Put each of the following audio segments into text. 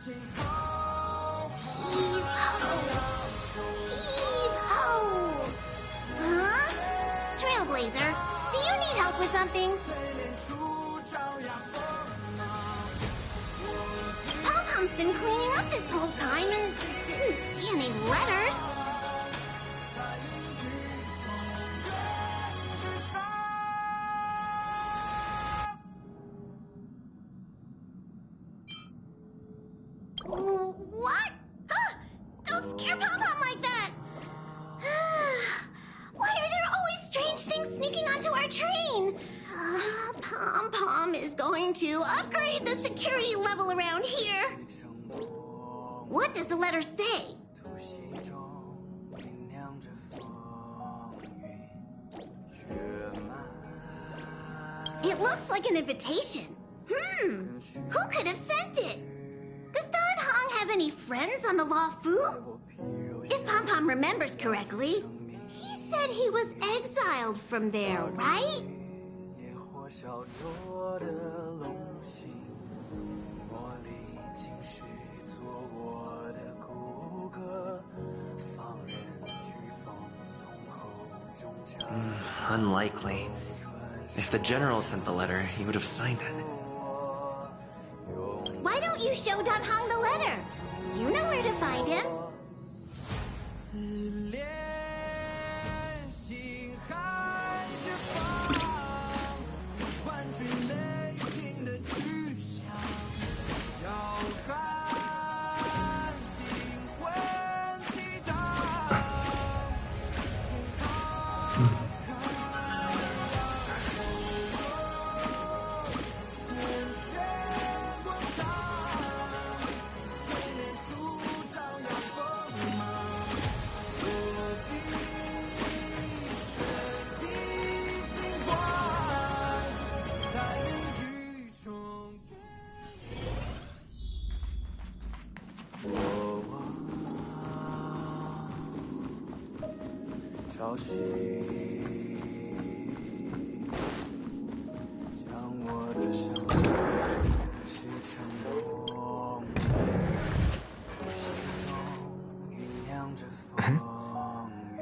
Heave-ho! Huh? Trailblazer, do you need help with something? Pom-Pom's been cleaning up this whole time and didn't see any letters. What? Huh? Don't scare Pom-Pom like that! Why are there always strange things sneaking onto our train? Pom-Pom is going to upgrade the security level around here. What does the letter say? It looks like an invitation. Who could have sent it? Does Don Hong have any friends on the Law Fu? If Pom-Pom remembers correctly, he said he was exiled from there, right? Unlikely. If the general sent the letter, he would have signed it. Why don't you show Don Hong the letter? You know where to find him.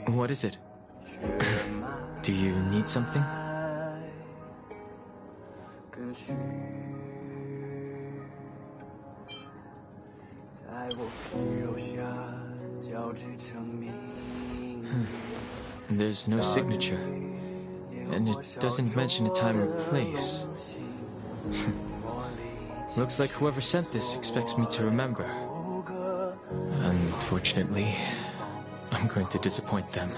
What is it? Do you need something? There's no signature, and it doesn't mention a time or place. Looks like whoever sent this expects me to remember. Unfortunately, I'm going to disappoint them.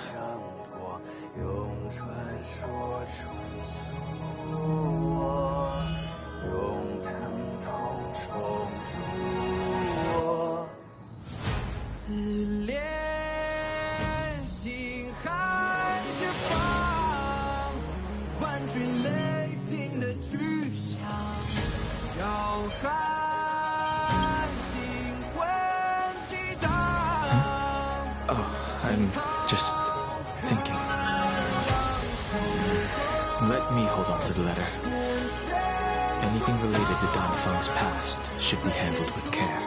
I'm just thinking. Let me hold on to the letter. Anything related to Don Feng's past should be handled with care.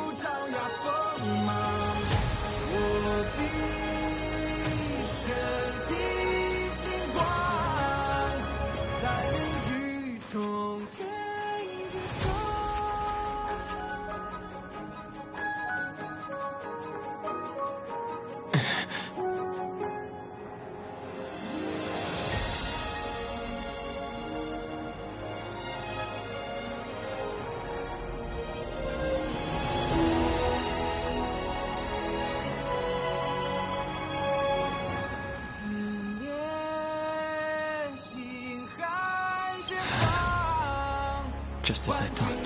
Just as I thought.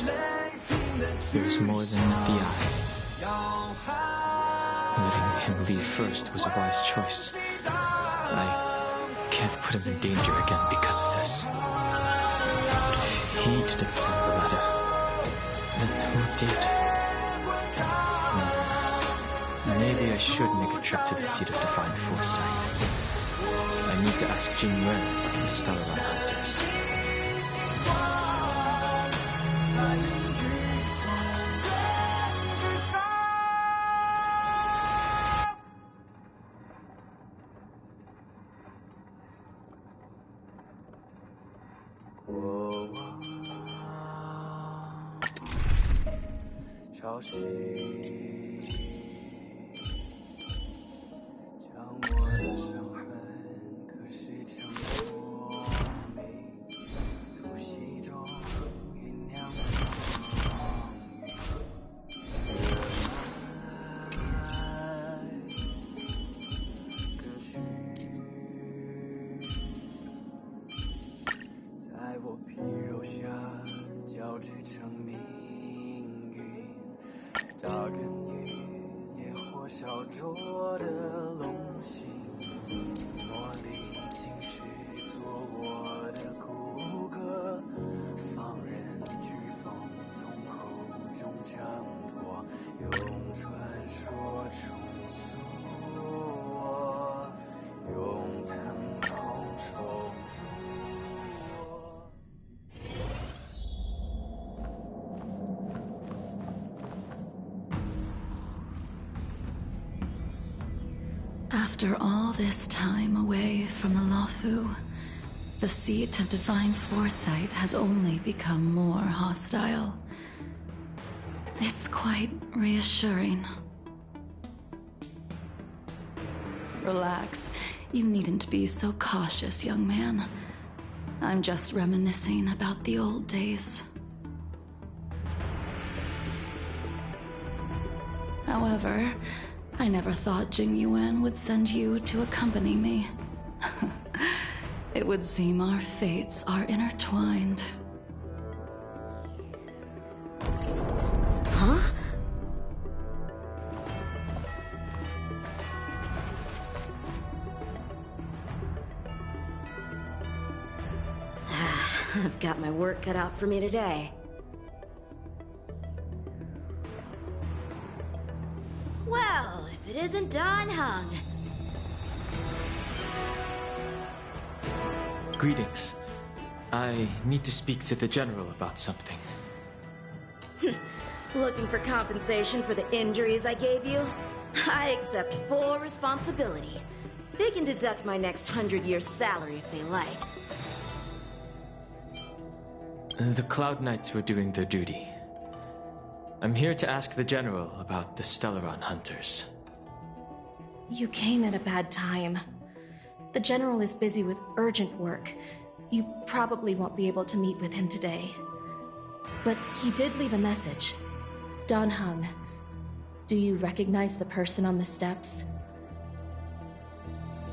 There's more than met the eye. Letting him leave first was a wise choice. I can't put him in danger again because of this. But if he didn't send the letter, then who did? Maybe I should make a trip to the seat of divine foresight. I need to ask Jingliu about the Stellar Hunters. 潮汐，将我的伤痕刻蚀成光明，突袭中酝酿光晕，热爱歌曲，在我皮肉下交织成命运，扎根于烈火烧灼的龙心，磨砺青石做我的骨骼，放任飓风从口中挣脱，用传说重塑我，用疼痛重铸我。After all this time away from the Luofu, the seat of divine foresight has only become more hostile. It's quite reassuring. Relax. You needn't be so cautious, young man. I'm just reminiscing about the old days. However, I never thought Jingliu would send you to accompany me. It would seem our fates are intertwined. Huh? I've got my work cut out for me today. Well, if it isn't Dan Heng. Greetings. I need to speak to the General about something. Looking for compensation for the injuries I gave you? I accept full responsibility. They can deduct my next 100 years' salary if they like. The Cloud Knights were doing their duty. I'm here to ask the General about the Stellaron Hunters. You came at a bad time. The General is busy with urgent work. You probably won't be able to meet with him today. But he did leave a message. Dan Heng, do you recognize the person on the steps?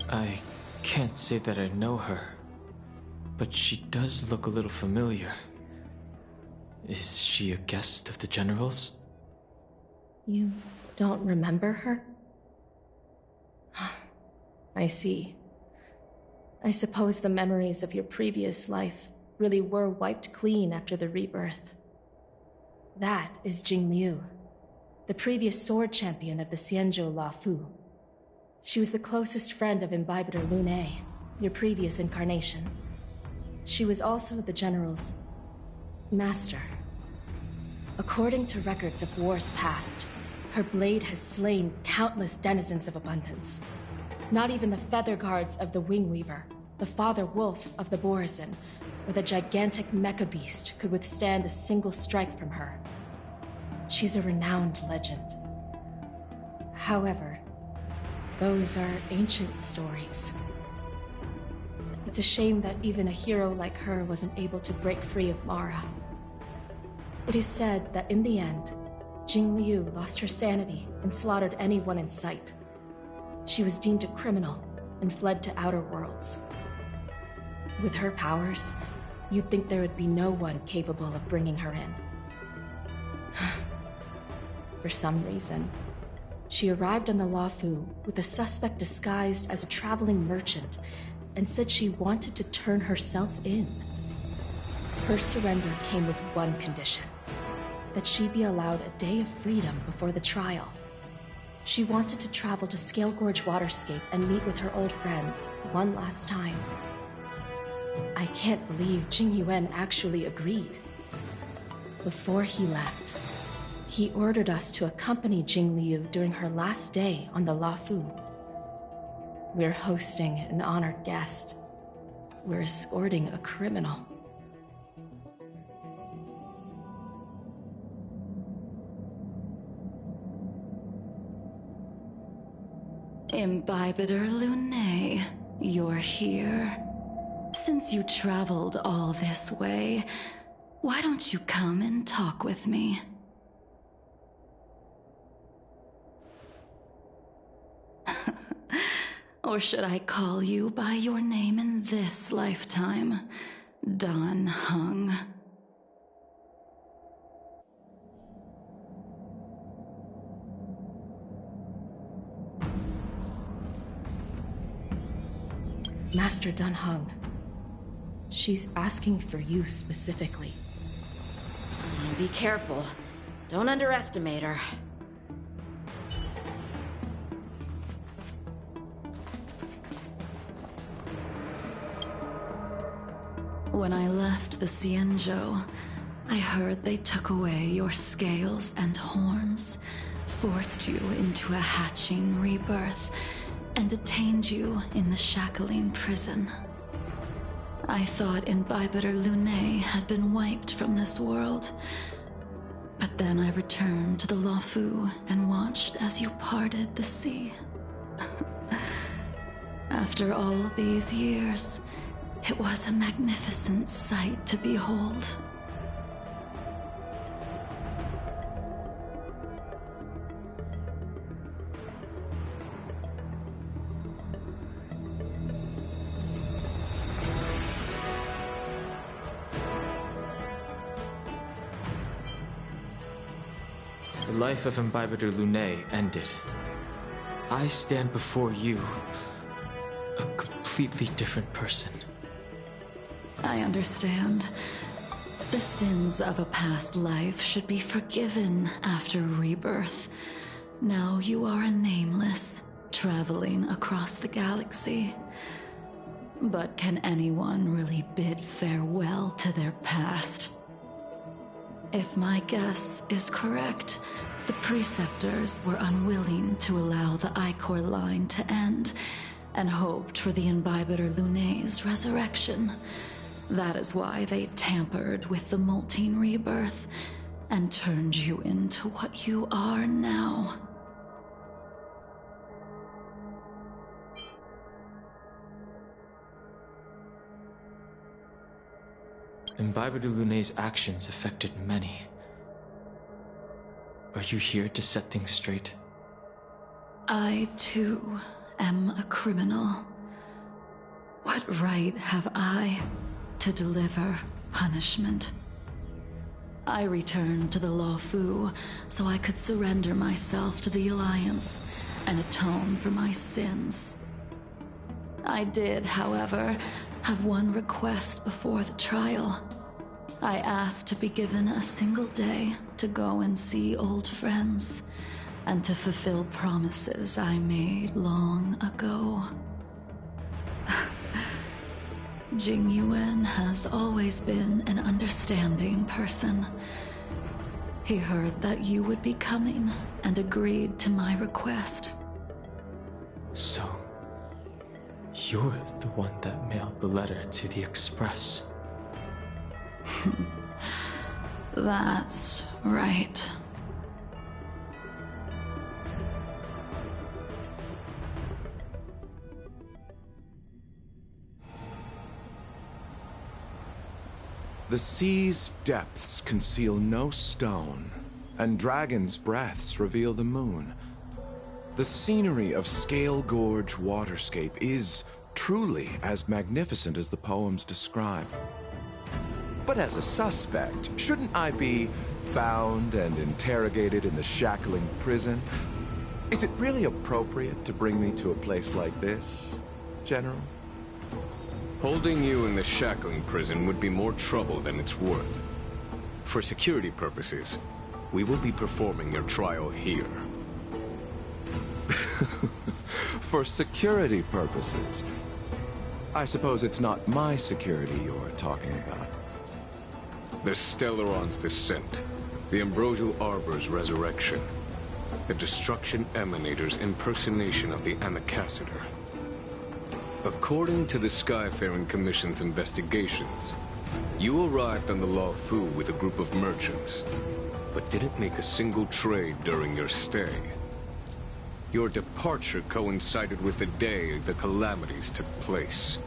I can't say that I know her, but she does look a little familiar. Is she a guest of the General's? You don't remember her? I see. I suppose the memories of your previous life really were wiped clean after the rebirth. That is Jingliu, the previous sword champion of the Xianzhou Luofu. She was the closest friend of Imbibitor Lune, your previous incarnation. She was also the General's master. According to records of wars past, her blade has slain countless denizens of abundance. Not even the feather guards of the Wingweaver, the father wolf of the Borazon, or the gigantic mecha beast could withstand a single strike from her. She's a renowned legend. However, those are ancient stories. It's a shame that even a hero like her wasn't able to break free of Mara. It is said that in the end, Jingliu lost her sanity and slaughtered anyone in sight. She was deemed a criminal and fled to outer worlds. With her powers, you'd think there would be no one capable of bringing her in. For some reason, she arrived on the Luofu with a suspect disguised as a traveling merchant and said she wanted to turn herself in. Her surrender came with one condition: that she be allowed a day of freedom before the trial. She wanted to travel to Scale Gorge Waterscape and meet with her old friends one last time. I can't believe Jingyuan actually agreed. Before he left, he ordered us to accompany Jingliu during her last day on the Luofu. We're hosting an honored guest. We're escorting a criminal. Imbibitor Lunae, you're here. Since you traveled all this way, why don't you come and talk with me? Or should I call you by your name in this lifetime? Dan Heng. Master Dan Heng. She's asking for you specifically. Be careful. Don't underestimate her. When I left the Xianzhou, I heard they took away your scales and horns, forced you into a hatching rebirth, and detained you in the Shackling prison. I thought Imbibitor Lunae had been wiped from this world, but then I returned to the Luofu and watched as you parted the sea. After all these years, it was a magnificent sight to behold. The life of Imbibitor Lunae ended. I stand before you, a completely different person. I understand. The sins of a past life should be forgiven after rebirth. Now you are a nameless, traveling across the galaxy. But can anyone really bid farewell to their past? If my guess is correct, the Preceptors were unwilling to allow the Ichor line to end, and hoped for the Imbibitor Lunae's resurrection. That is why they tampered with the molting rebirth, and turned you into what you are now. Imbibitor Lunae's actions affected many. Are you here to set things straight? I, too, am a criminal. What right have I to deliver punishment? I returned to the Luofu so I could surrender myself to the Alliance and atone for my sins. I did, however, have one request before the trial. I asked to be given a single day to go and see old friends, and to fulfill promises I made long ago. Jingliu has always been an understanding person. He heard that you would be coming and agreed to my request. So, you're the one that mailed the letter to the Express. That's right. The sea's depths conceal no stone, and dragons' breaths reveal the moon. The scenery of Scale Gorge waterscape is truly as magnificent as the poems describe. But as a suspect, shouldn't I be bound and interrogated in the Shackling prison? Is it really appropriate to bring me to a place like this, General? Holding you in the Shackling prison would be more trouble than it's worth. For security purposes, we will be performing your trial here. For security purposes? I suppose it's not my security you're talking about. The Stellaron's descent, the Ambrosial Arbor's resurrection, the Destruction Emanator's impersonation of the Amicassator. According to the Skyfaring Commission's investigations, you arrived on the Luofu with a group of merchants, but didn't make a single trade during your stay. Your departure coincided with the day the calamities took place.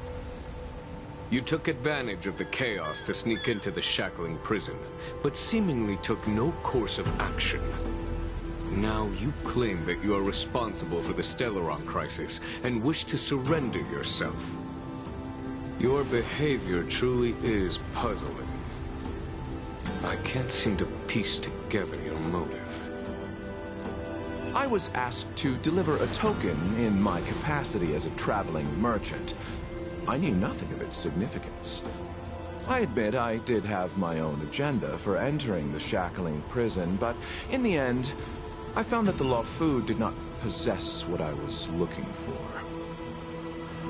You took advantage of the chaos to sneak into the shackling prison, but seemingly took no course of action. Now you claim that you are responsible for the Stellaron crisis and wish to surrender yourself. Your behavior truly is puzzling. I can't seem to piece together your motive. I was asked to deliver a token in my capacity as a traveling merchant. I knew nothing of its significance. I admit I did have my own agenda for entering the shackling prison, but in the end, I found that the Luofu did not possess what I was looking for.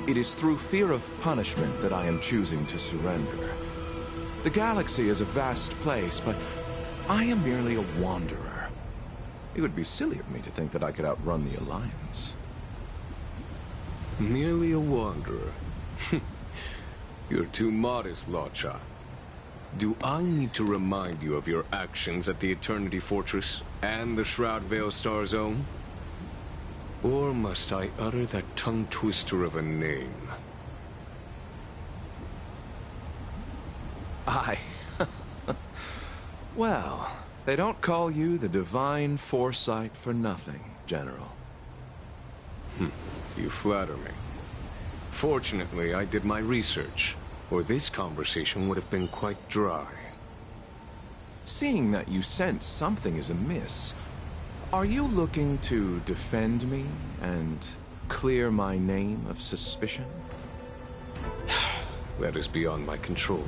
It is through fear of punishment that I am choosing to surrender. The galaxy is a vast place, but I am merely a wanderer. It would be silly of me to think that I could outrun the Alliance. Merely a wanderer? You're too modest, Locha. Do I need to remind you of your actions at the Eternity Fortress and the Shroud Veilstar Zone? Or must I utter that tongue-twister of a name? Well, they don't call you the Divine Foresight for nothing, General. You flatter me. Fortunately, I did my research, or this conversation would have been quite dry. Seeing that you sense something is amiss, are you looking to defend me and clear my name of suspicion? That is beyond my control.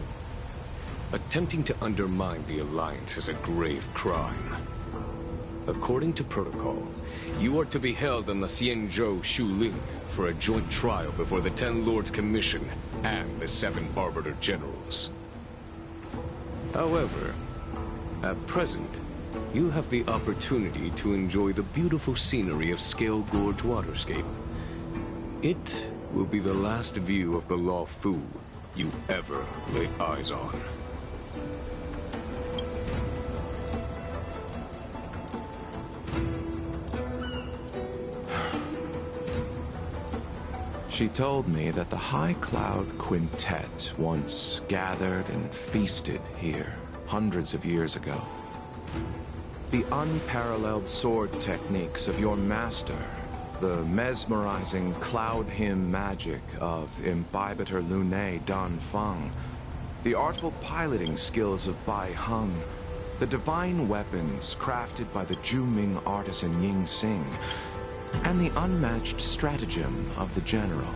Attempting to undermine the Alliance is a grave crime. According to protocol, you are to be held on the Xianzhou Shuling for a joint trial before the 10 Lords Commission and the 7 Arbiter Generals. However, at present, you have the opportunity to enjoy the beautiful scenery of Scale Gorge Waterscape. It will be the last view of the Luofu you ever lay eyes on. She told me that the High Cloud Quintet once gathered and feasted here hundreds of years ago. The unparalleled sword techniques of your master, the mesmerizing cloud hymn magic of Imbibitor Lunae Dan Feng, the artful piloting skills of Bai Heng, the divine weapons crafted by the Ju-Ming artisan Ying Xing, and the unmatched stratagem of the General.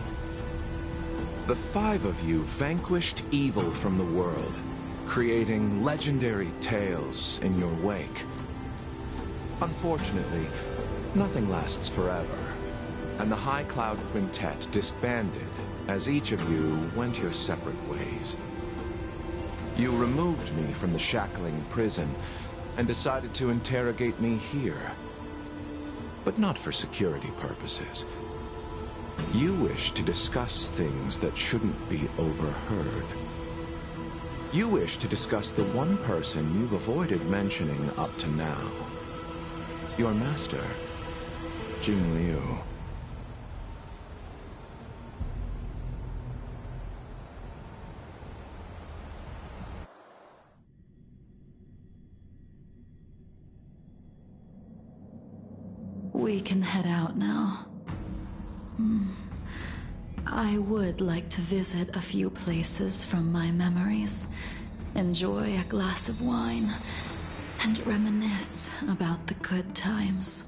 The 5 of you vanquished evil from the world, creating legendary tales in your wake. Unfortunately, nothing lasts forever, and the High Cloud Quintet disbanded as each of you went your separate ways. You removed me from the shackling prison and decided to interrogate me here. But not for security purposes. You wish to discuss things that shouldn't be overheard. You wish to discuss the one person you've avoided mentioning up to now. Your master, Jingliu. We can head out now. I would like to visit a few places from my memories, enjoy a glass of wine, and reminisce about the good times.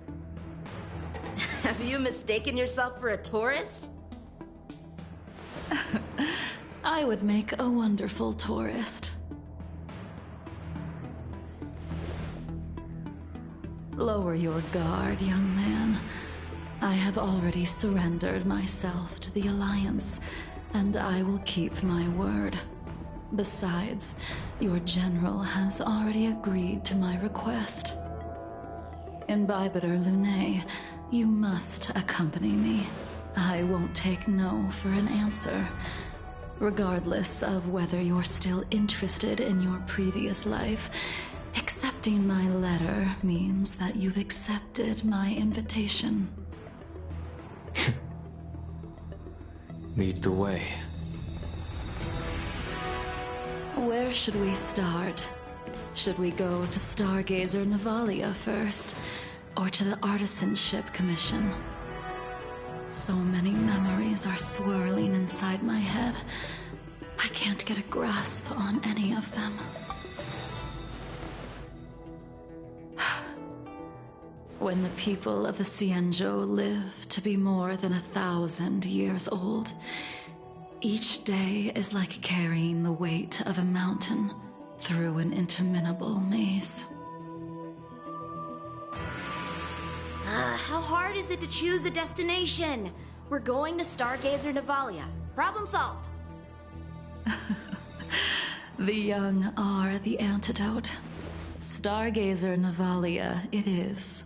Have you mistaken yourself for a tourist? I would make a wonderful tourist. Lower your guard, young man. I have already surrendered myself to the Alliance, and I will keep my word. Besides, your general has already agreed to my request. Imbibitor Lunae, you must accompany me. I won't take no for an answer, regardless of whether you're still interested in your previous life. Accepting my letter means that you've accepted my invitation. Lead the way. Where should we start? Should we go to Stargazer Navalia first, or to the Artisanship Commission? So many memories are swirling inside my head. I can't get a grasp on any of them. When the people of the Xianzhou live to be more than 1,000 years old, each day is like carrying the weight of a mountain through an interminable maze. How hard is it to choose a destination? We're going to Stargazer Navalia. Problem solved. The young are the antidote. Stargazer Navalia it is.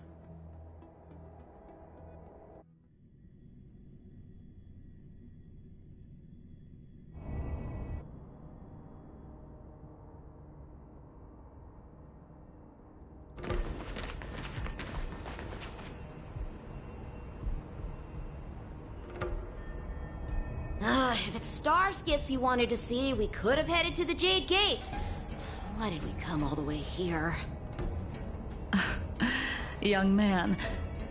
If it's star skips you wanted to see, we could have headed to the Jade Gate. Why did we come all the way here? Young man,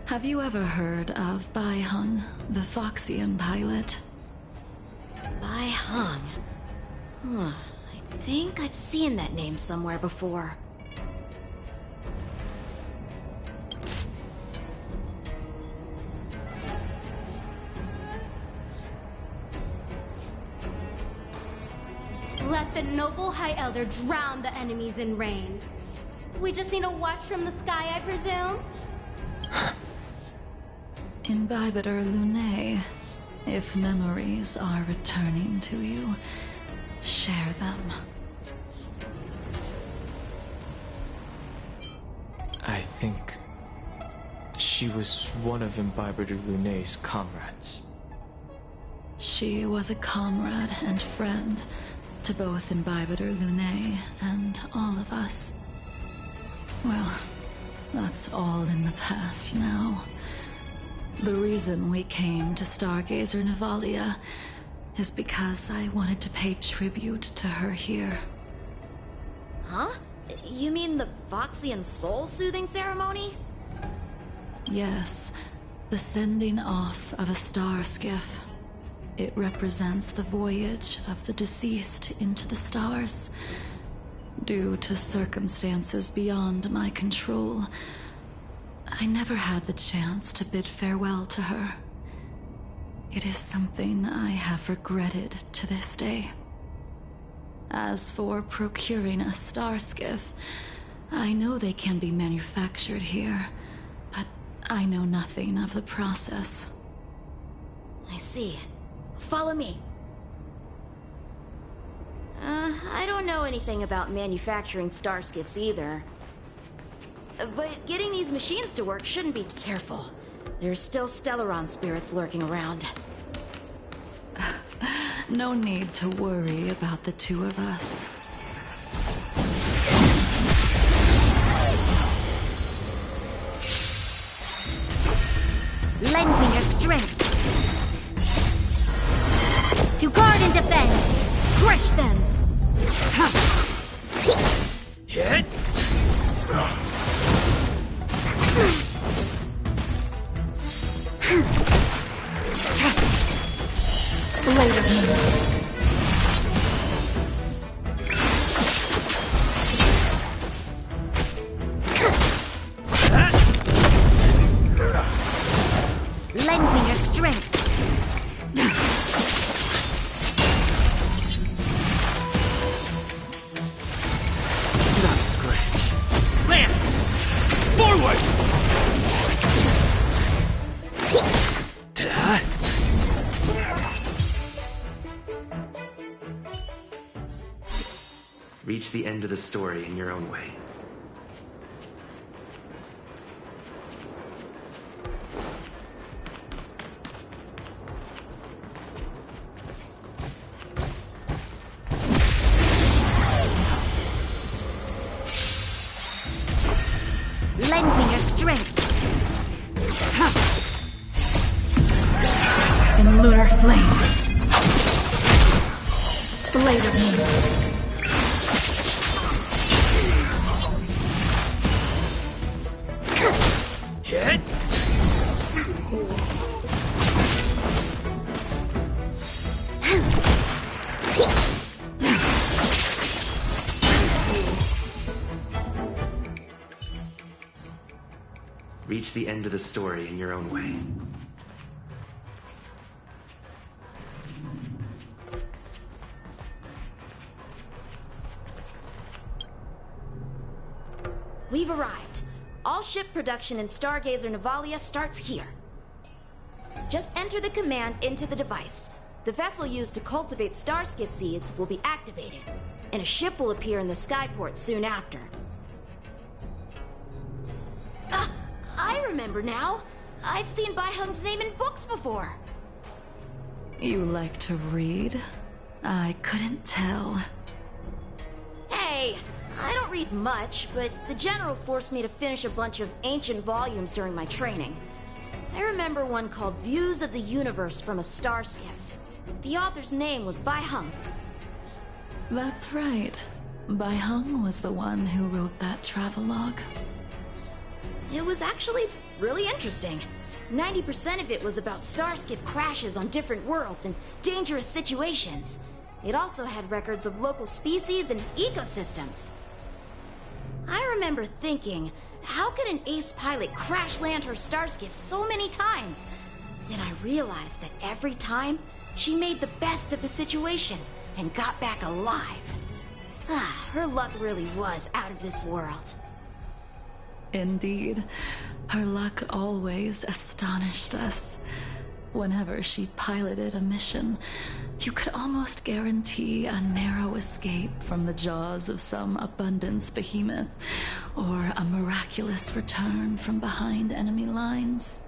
have you ever heard of Bai Hung, the Foxian pilot? Bai Hung. I think I've seen that name somewhere before. Let the noble High Elder drown the enemies in rain. We just need a watch from the sky, I presume? Imbibitor Lunae, if memories are returning to you, share them. I think she was one of Imbibitor Lunae's comrades. She was a comrade and friend to both Imbibitor Lunae and all of us. Well, that's all in the past now. The reason we came to Stargazer Navalia is because I wanted to pay tribute to her here. Huh? You mean the Foxian soul-soothing ceremony? Yes, the sending off of a star skiff. It represents the voyage of the deceased into the stars. Due to circumstances beyond my control, I never had the chance to bid farewell to her. It is something I have regretted to this day. As for procuring a star skiff, I know they can be manufactured here, but I know nothing of the process. I see. Follow me. I don't know anything about manufacturing star skiffs either. But getting these machines to work shouldn't be careful. There's still Stellaron spirits lurking around. No need to worry about the two of us. Lend me your strength. To guard and defend. Crush them. Hit! Blade of me. Lend me your strength. Not a scratch. Lance! Forward! Reach the end of the story in your own way. Lend me your strength. In lunar flame. afraid of me. Hit! Reach the end of the story in your own way. We've arrived. All ship production in Stargazer Navalia starts here. Just enter the command into the device. The vessel used to cultivate starskiff seeds will be activated, and a ship will appear in the skyport soon after. I remember now. I've seen Bai Hung's name in books before. You like to read? I couldn't tell. Hey, I don't read much, but the General forced me to finish a bunch of ancient volumes during my training. I remember one called Views of the Universe from a Starskiff. The author's name was Bai Hung. That's right. Bai Hung was the one who wrote that travelogue. It was actually really interesting. 90% of it was about starskiff crashes on different worlds and dangerous situations. It also had records of local species and ecosystems. I remember thinking, how could an ace pilot crash land her starskiff so many times? Then I realized that every time, she made the best of the situation and got back alive. Her luck really was out of this world. Indeed. Her luck always astonished us. Whenever she piloted a mission, you could almost guarantee a narrow escape from the jaws of some abundance behemoth, or a miraculous return from behind enemy lines.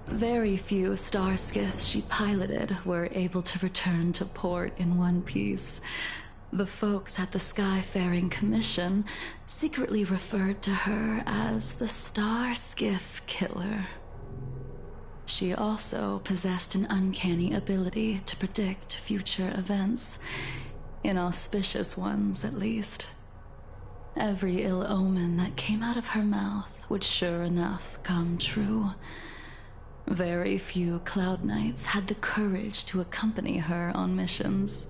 Very few starskiffs she piloted were able to return to port in one piece. The folks at the Skyfaring Commission secretly referred to her as the Starskiff Killer. She also possessed an uncanny ability to predict future events, inauspicious ones at least. Every ill omen that came out of her mouth would sure enough come true. Very few Cloud Knights had the courage to accompany her on missions.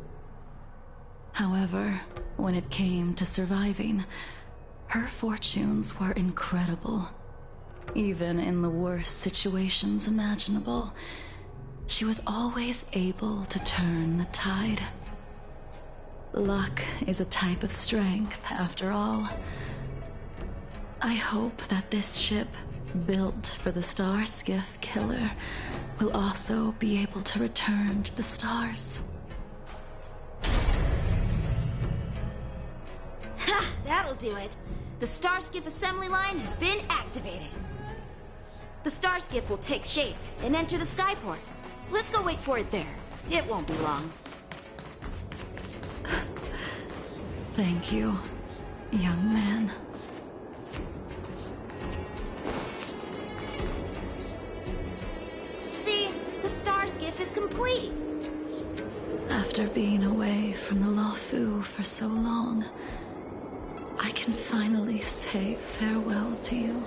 However, when it came to surviving, her fortunes were incredible. Even in the worst situations imaginable, she was always able to turn the tide. Luck is a type of strength, after all. I hope that this ship, built for the Starskiff Killer, will also be able to return to the stars. Ha! That'll do it. The Starskiff assembly line has been activated. The Starskiff will take shape and enter the skyport. Let's go wait for it there. It won't be long. Thank you, young man. See, the Starskiff is complete. After being away from the Luofu for so long, I can finally say farewell to you.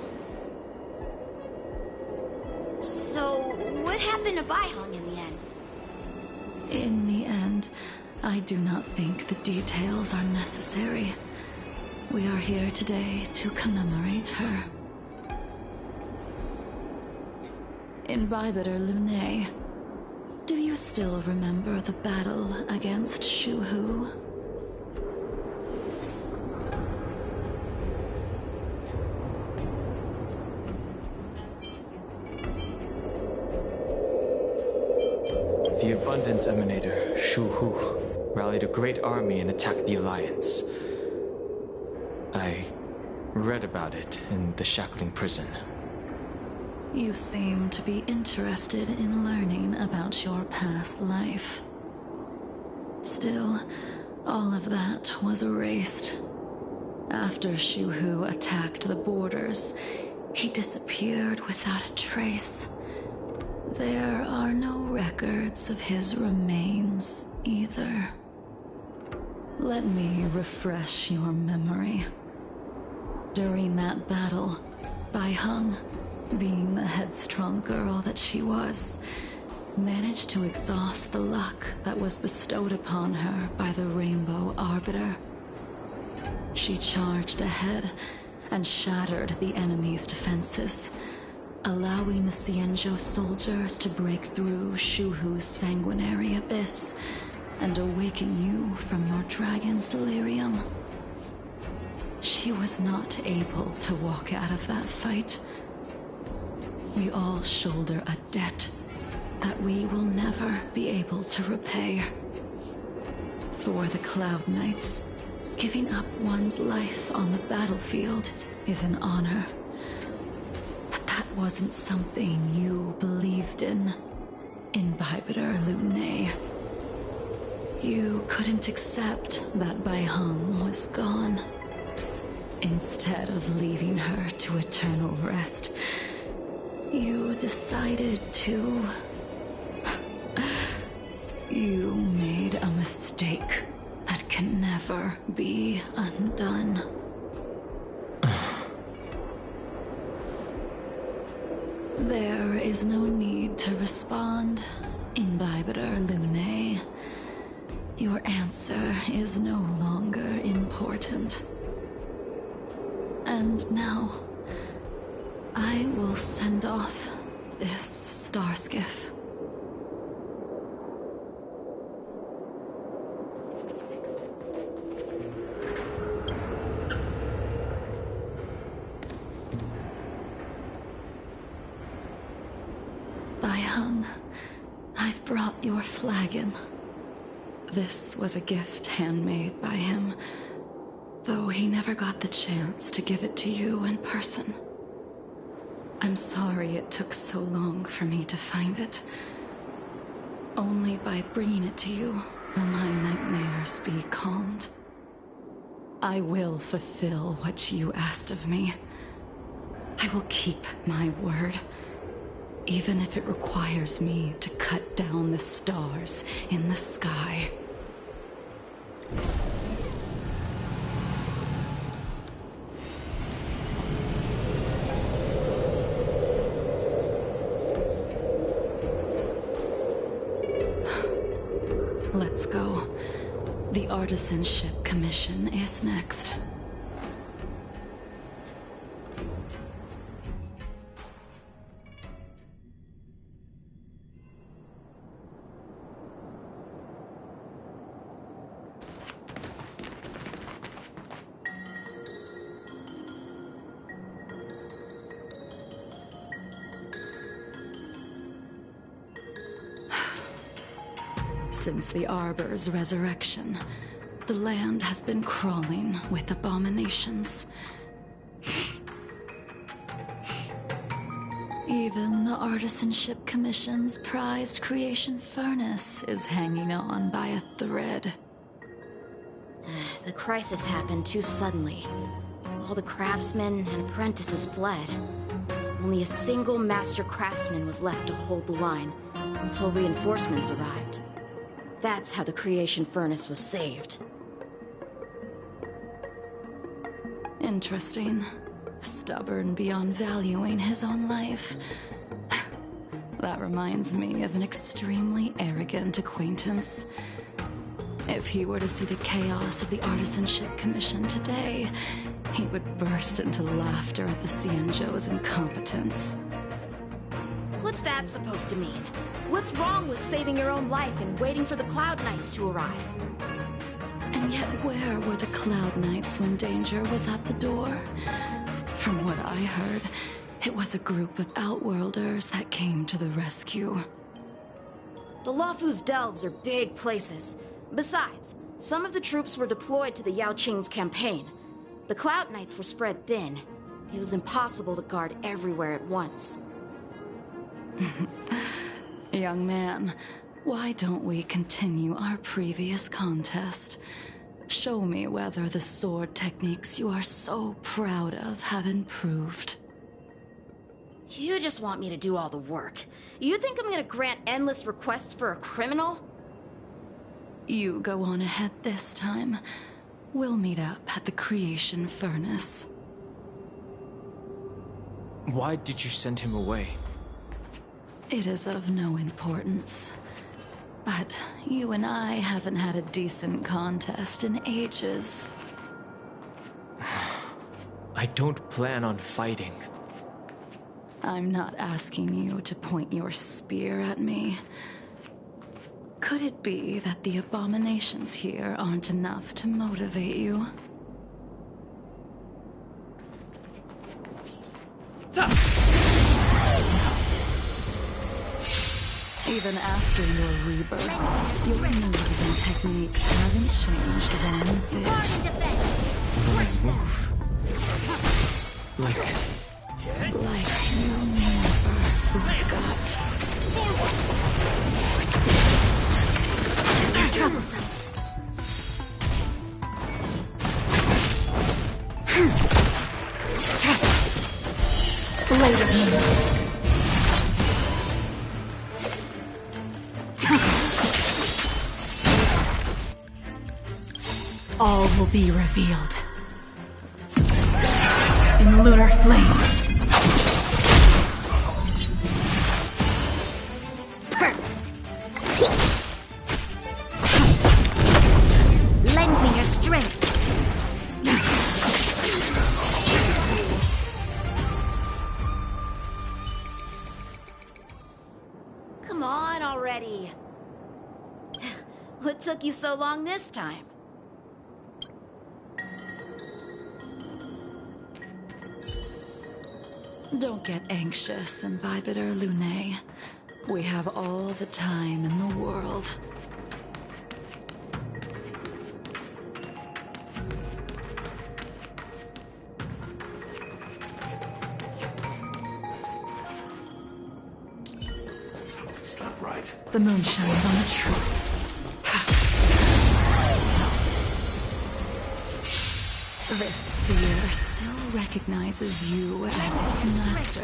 So, what happened to Bai Hung in the end? In the end, I do not think the details are necessary. We are here today to commemorate her. Imbibe or Lumne, do you still remember the battle against Shuhu? The Abundance Emanator, Shuhu, rallied a great army and attacked the Alliance. I read about it in the shackling prison. You seem to be interested in learning about your past life. Still, all of that was erased. After Shuhu attacked the borders, he disappeared without a trace. There are no records of his remains either. Let me refresh your memory. During that battle, Bai Heng, being the headstrong girl that she was, managed to exhaust the luck that was bestowed upon her by the Rainbow Arbiter. She charged ahead and shattered the enemy's defenses, allowing the Xianzhou soldiers to break through Shuhu's sanguinary abyss and awaken you from your dragon's delirium. She was not able to walk out of that fight. We all shoulder a debt that we will never be able to repay. For the Cloud Knights, giving up one's life on the battlefield is an honor. But that wasn't something you believed in, Imbibitor Lunay. You couldn't accept that Bai Heng was gone. Instead of leaving her to eternal rest, you decided to... You made a mistake that can never be undone. There is no need to respond, Imbibitor Lunay. Your answer is no longer important. And now, I will send off this star skiff. Bai Heng, I've brought your flagon. This was a gift handmade by him, though he never got the chance to give it to you in person. I'm sorry it took so long for me to find it. Only by bringing it to you will my nightmares be calmed. I will fulfill what you asked of me. I will keep my word, even if it requires me to cut down the stars in the sky. Let's go. The Artisanship Commission is next. Since the Arbor's resurrection, the land has been crawling with abominations. Even the Artisanship Commission's prized creation furnace is hanging on by a thread. The crisis happened too suddenly. All the craftsmen and apprentices fled. Only a single master craftsman was left to hold the line until reinforcements arrived. That's how the creation furnace was saved. Interesting. Stubborn beyond valuing his own life. That reminds me of an extremely arrogant acquaintance. If he were to see the chaos of the Artisanship Commission today, he would burst into laughter at the Xianzhou's incompetence. What's that supposed to mean? What's wrong with saving your own life and waiting for the Cloud Knights to arrive? And yet where were the Cloud Knights when danger was at the door? From what I heard, it was a group of Outworlders that came to the rescue. The Luofu's delves are big places. Besides, some of the troops were deployed to the Yao Qing's campaign. The Cloud Knights were spread thin. It was impossible to guard everywhere at once. Young man, why don't we continue our previous contest? Show me whether the sword techniques you are so proud of have improved. You just want me to do all the work. You think I'm gonna grant endless requests for a criminal? You go on ahead this time. We'll meet up at the creation furnace. Why did you send him away? It is of no importance. But you and I haven't had a decent contest in ages. I don't plan on fighting. I'm not asking you to point your spear at me. Could it be that the abominations here aren't enough to motivate you? Even after your rebirth, your moves and techniques haven't changed one bit. When I move... Like you never forgot. Troublesome. Blade of Moon. All will be revealed. In lunar flame. Perfect. Lend me your strength. Come on already. What took you so long this time? Don't get anxious, Imbibitor Lunae. We have all the time in the world. Something's not right. The moon shines on the truth. This spear still recognizes you as its master.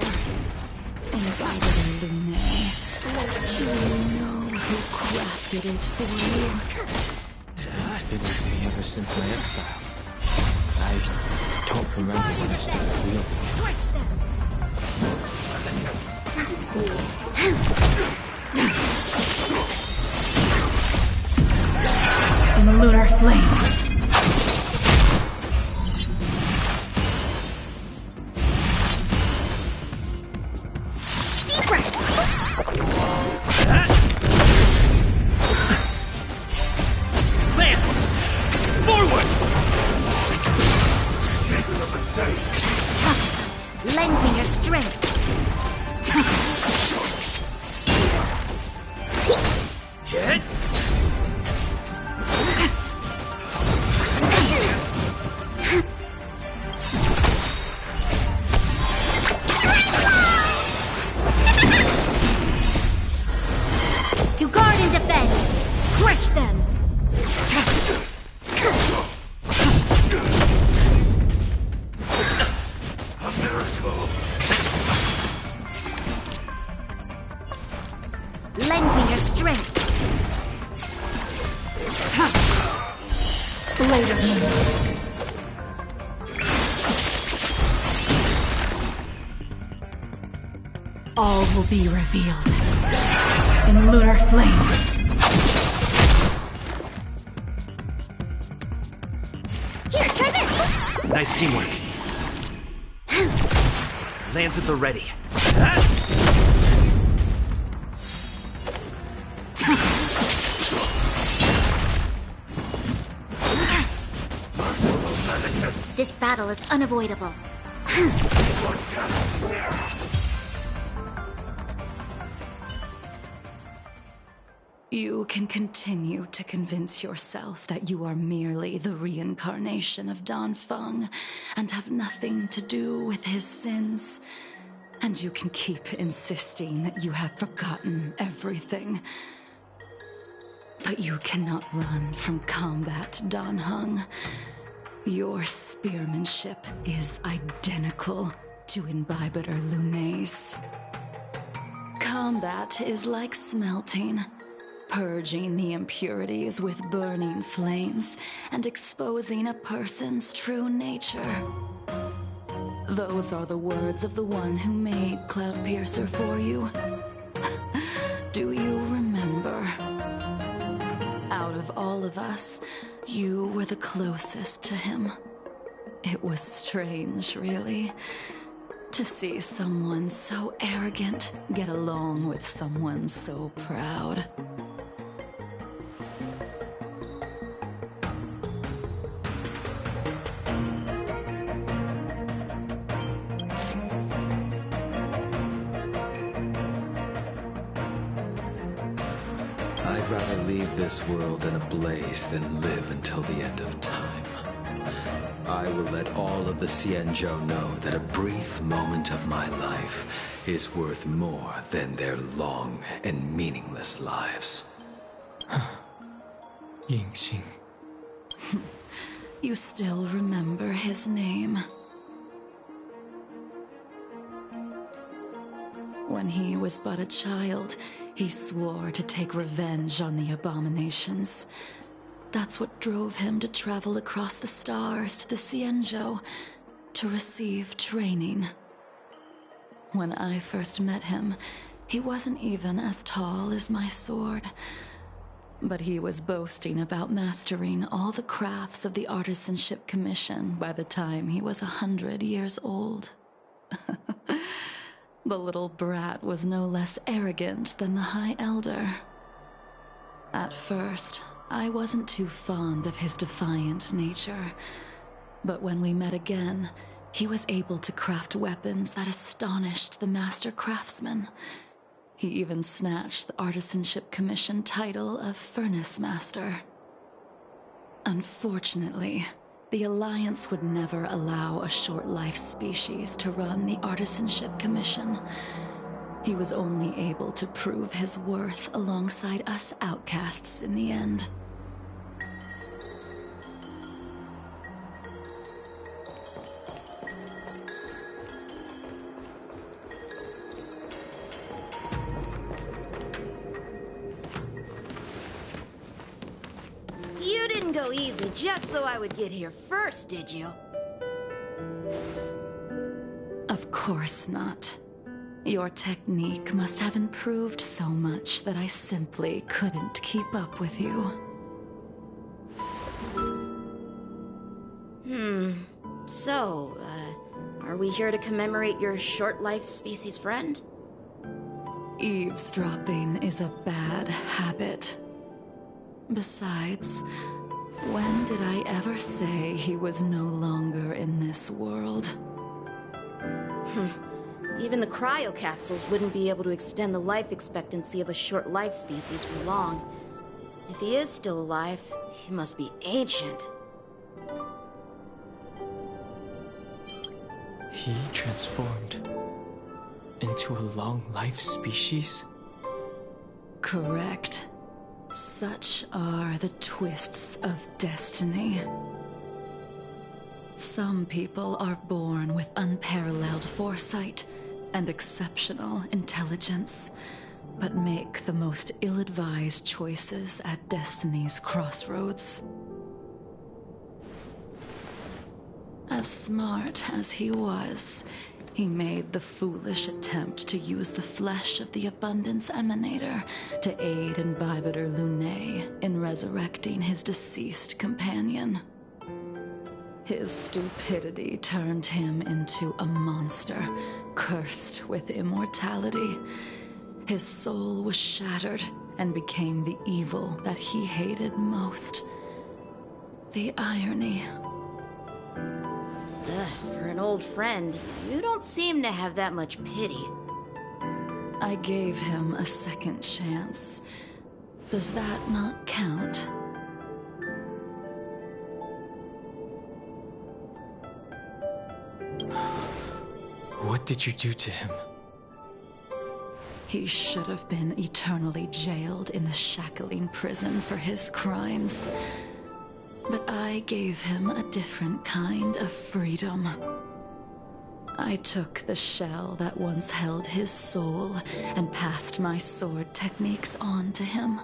Imbibitor Lunae. Do you know who crafted it for you? it's been with me ever since my exile. I don't remember when I started wielding In the lunar flame. Lend me your strength. Hit! To guard and defend. Crush them. A miracle! Lend me your strength. Blade of Moon. All will be revealed. In lunar flame. Here, try this. Nice teamwork. Lands at the ready. This battle is unavoidable. You can continue to convince yourself that you are merely the reincarnation of Danfeng and have nothing to do with his sins. And you can keep insisting that you have forgotten everything. But you cannot run from combat, Danheng. Your spearmanship is identical to Imbibitor Lunae's. Combat is like smelting. purging the impurities with burning flames and exposing a person's true nature. Those are the words of the one who made Cloudpiercer for you. Do you remember? Out of all of us, you were the closest to him. It was strange, really, to see someone so arrogant get along with someone so proud. I'd rather leave this world in a blaze than live until the end of time. I will let all of the Xianzhou know that a brief moment of my life is worth more than their long and meaningless lives. Yingxing. You still remember his name. When he was but a child, he swore to take revenge on the abominations. That's what drove him to travel across the stars to the Xianzhou to receive training. When I first met him, he wasn't even as tall as my sword, but he was boasting about mastering all the crafts of the Artisanship Commission by the time he was 100 years old. The little brat was no less arrogant than the High Elder. At first, I wasn't too fond of his defiant nature, but when we met again, he was able to craft weapons that astonished the master craftsman. He even snatched the Artisanship Commission title of Furnace Master. Unfortunately, the Alliance would never allow a short-life species to run the Artisanship Commission. He was only able to prove his worth alongside us outcasts in the end. You didn't go easy just so I would get here first, did you? Of course not. Your technique must have improved so much that I simply couldn't keep up with you. So, are we here to commemorate your short-life species friend? Eavesdropping is a bad habit. Besides, when did I ever say he was no longer in this world? Even the cryocapsules wouldn't be able to extend the life expectancy of a short-life species for long. If he is still alive, he must be ancient. He transformed into a long-life species? Correct. Such are the twists of destiny. Some people are born with unparalleled foresight and exceptional intelligence, but make the most ill-advised choices at destiny's crossroads. As smart as he was, he made the foolish attempt to use the flesh of the Abundance Emanator to aid in Bibiter Lunae in resurrecting his deceased companion. His stupidity turned him into a monster, cursed with immortality. His soul was shattered and became the evil that he hated most. The irony. For an old friend, you don't seem to have that much pity. I gave him a second chance. Does that not count? What did you do to him? He should have been eternally jailed in the shackling prison for his crimes. But I gave him a different kind of freedom. I took the shell that once held his soul and passed my sword techniques on to him.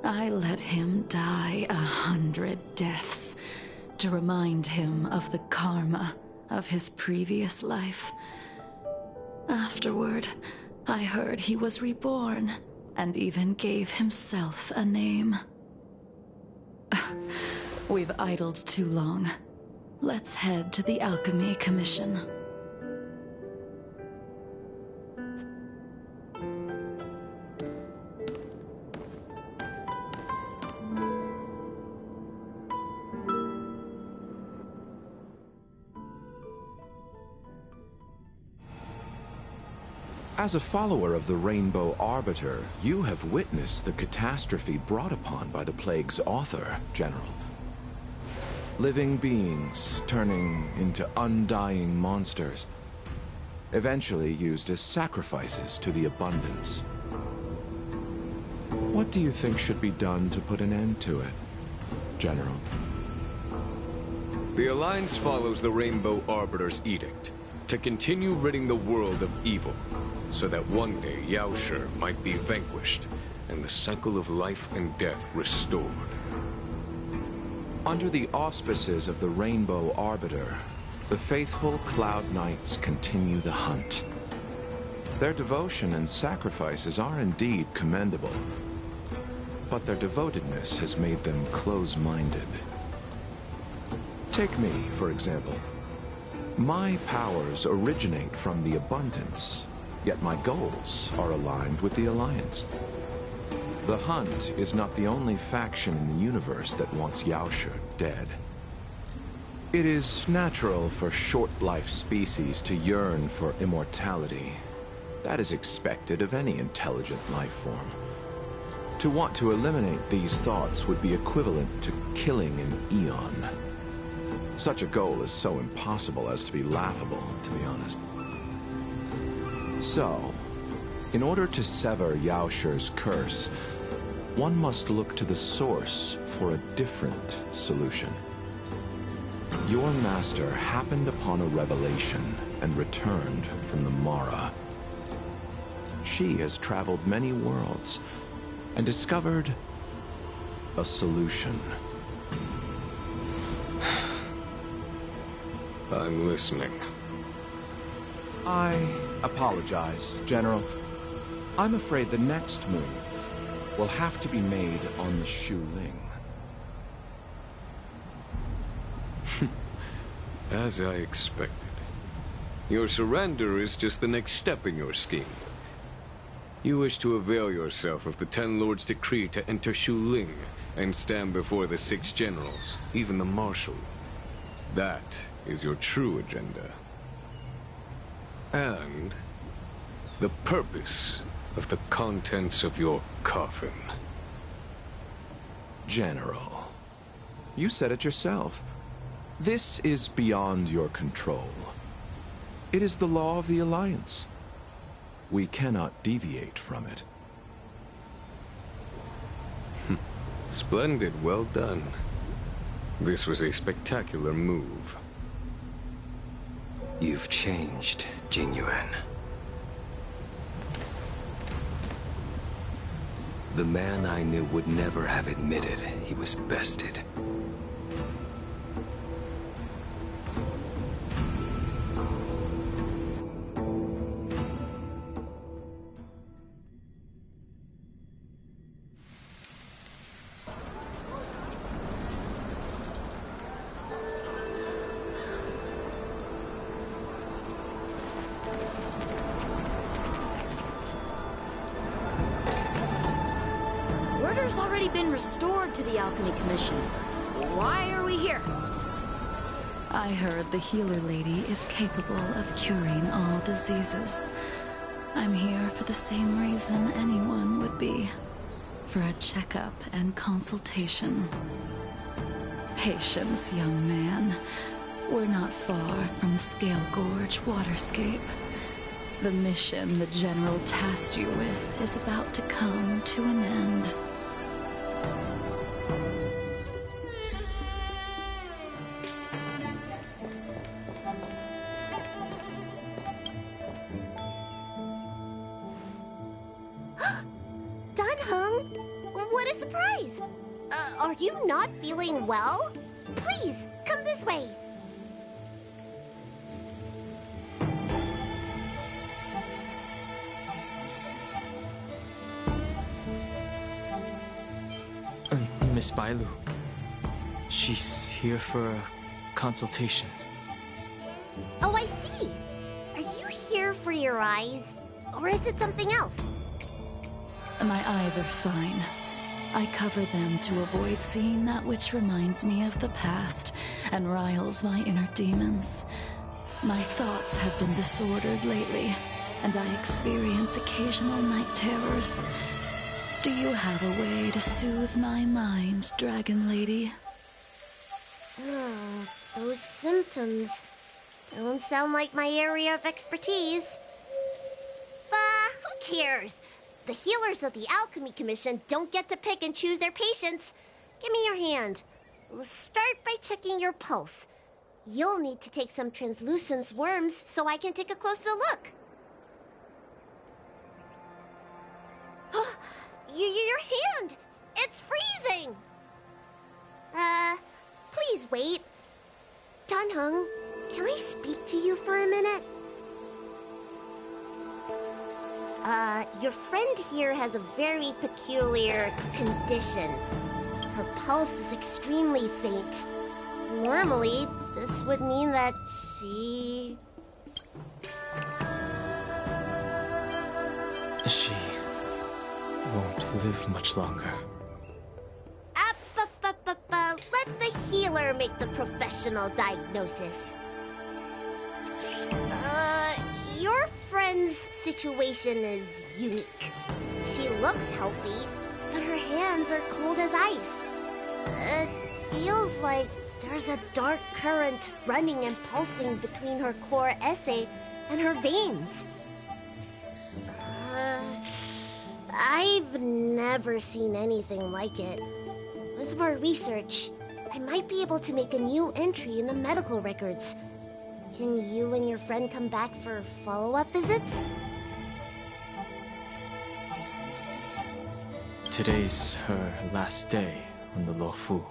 I let him die 100 deaths to remind him of the karma of his previous life. Afterward, I heard he was reborn and even gave himself a name. We've idled too long. Let's head to the Alchemy Commission. As a follower of the Rainbow Arbiter, you have witnessed the catastrophe brought upon by the plague's author, General. Living beings turning into undying monsters, eventually used as sacrifices to the abundance. What do you think should be done to put an end to it, General? The Alliance follows the Rainbow Arbiter's edict to continue ridding the world of evil, so that one day Yaoshi might be vanquished and the cycle of life and death restored. Under the auspices of the Rainbow Arbiter, the faithful Cloud Knights continue the hunt. Their devotion and sacrifices are indeed commendable, but their devotedness has made them close-minded. Take me, for example. My powers originate from the abundance, yet my goals are aligned with the Alliance. The Hunt is not the only faction in the universe that wants Yaoshi dead. It is natural for short-life species to yearn for immortality. That is expected of any intelligent life form. To want to eliminate these thoughts would be equivalent to killing an eon. Such a goal is so impossible as to be laughable, to be honest. So, in order to sever Yaoshi's curse, one must look to the source for a different solution. Your master happened upon a revelation and returned from the Mara. She has traveled many worlds and discovered a solution. I'm listening. I apologize, General. I'm afraid the next move will have to be made on the Shu Ling. As I expected. Your surrender is just the next step in your scheme. You wish to avail yourself of the Ten Lords' decree to enter Shu Ling and stand before the 6 generals, even the Marshal. That is your true agenda. And the purpose of the contents of your coffin. General, you said it yourself. This is beyond your control. It is the law of the Alliance. We cannot deviate from it. Splendid, well done. This was a spectacular move. You've changed, Jingliu. The man I knew would never have admitted he was bested. Order's already been restored to the Alchemy Commission. Why are we here? I heard the healer lady is capable of curing all diseases. I'm here for the same reason anyone would be. For a checkup and consultation. Patience, young man. We're not far from Scale Gorge Waterscape. The mission the General tasked you with is about to come to an end. surprise! Are you not feeling well? Please, come this way. Miss Bailu. She's here for a consultation. Oh, I see. Are you here for your eyes? Or is it something else? My eyes are fine. I cover them to avoid seeing that which reminds me of the past and riles my inner demons. My thoughts have been disordered lately, and I experience occasional night terrors. Do you have a way to soothe my mind, Dragon Lady? Those symptoms don't sound like my area of expertise. Who cares? The healers of the Alchemy Commission don't get to pick and choose their patients. Give me your hand. We'll start by checking your pulse. You'll need to take some translucence worms so I can take a closer look. Your hand! It's freezing! Please wait. Danheng, can I speak to you for a minute? Your friend here has a very peculiar condition. Her pulse is extremely faint. Normally, this would mean that she won't live much longer. Let the healer make the professional diagnosis. Your friend's situation is unique. She looks healthy, but her hands are cold as ice. It feels like there's a dark current running and pulsing between her core esse and her veins. I've never seen anything like it. With more research, I might be able to make a new entry in the medical records. Can you and your friend come back for follow-up visits? Today's her last day on the Luofu.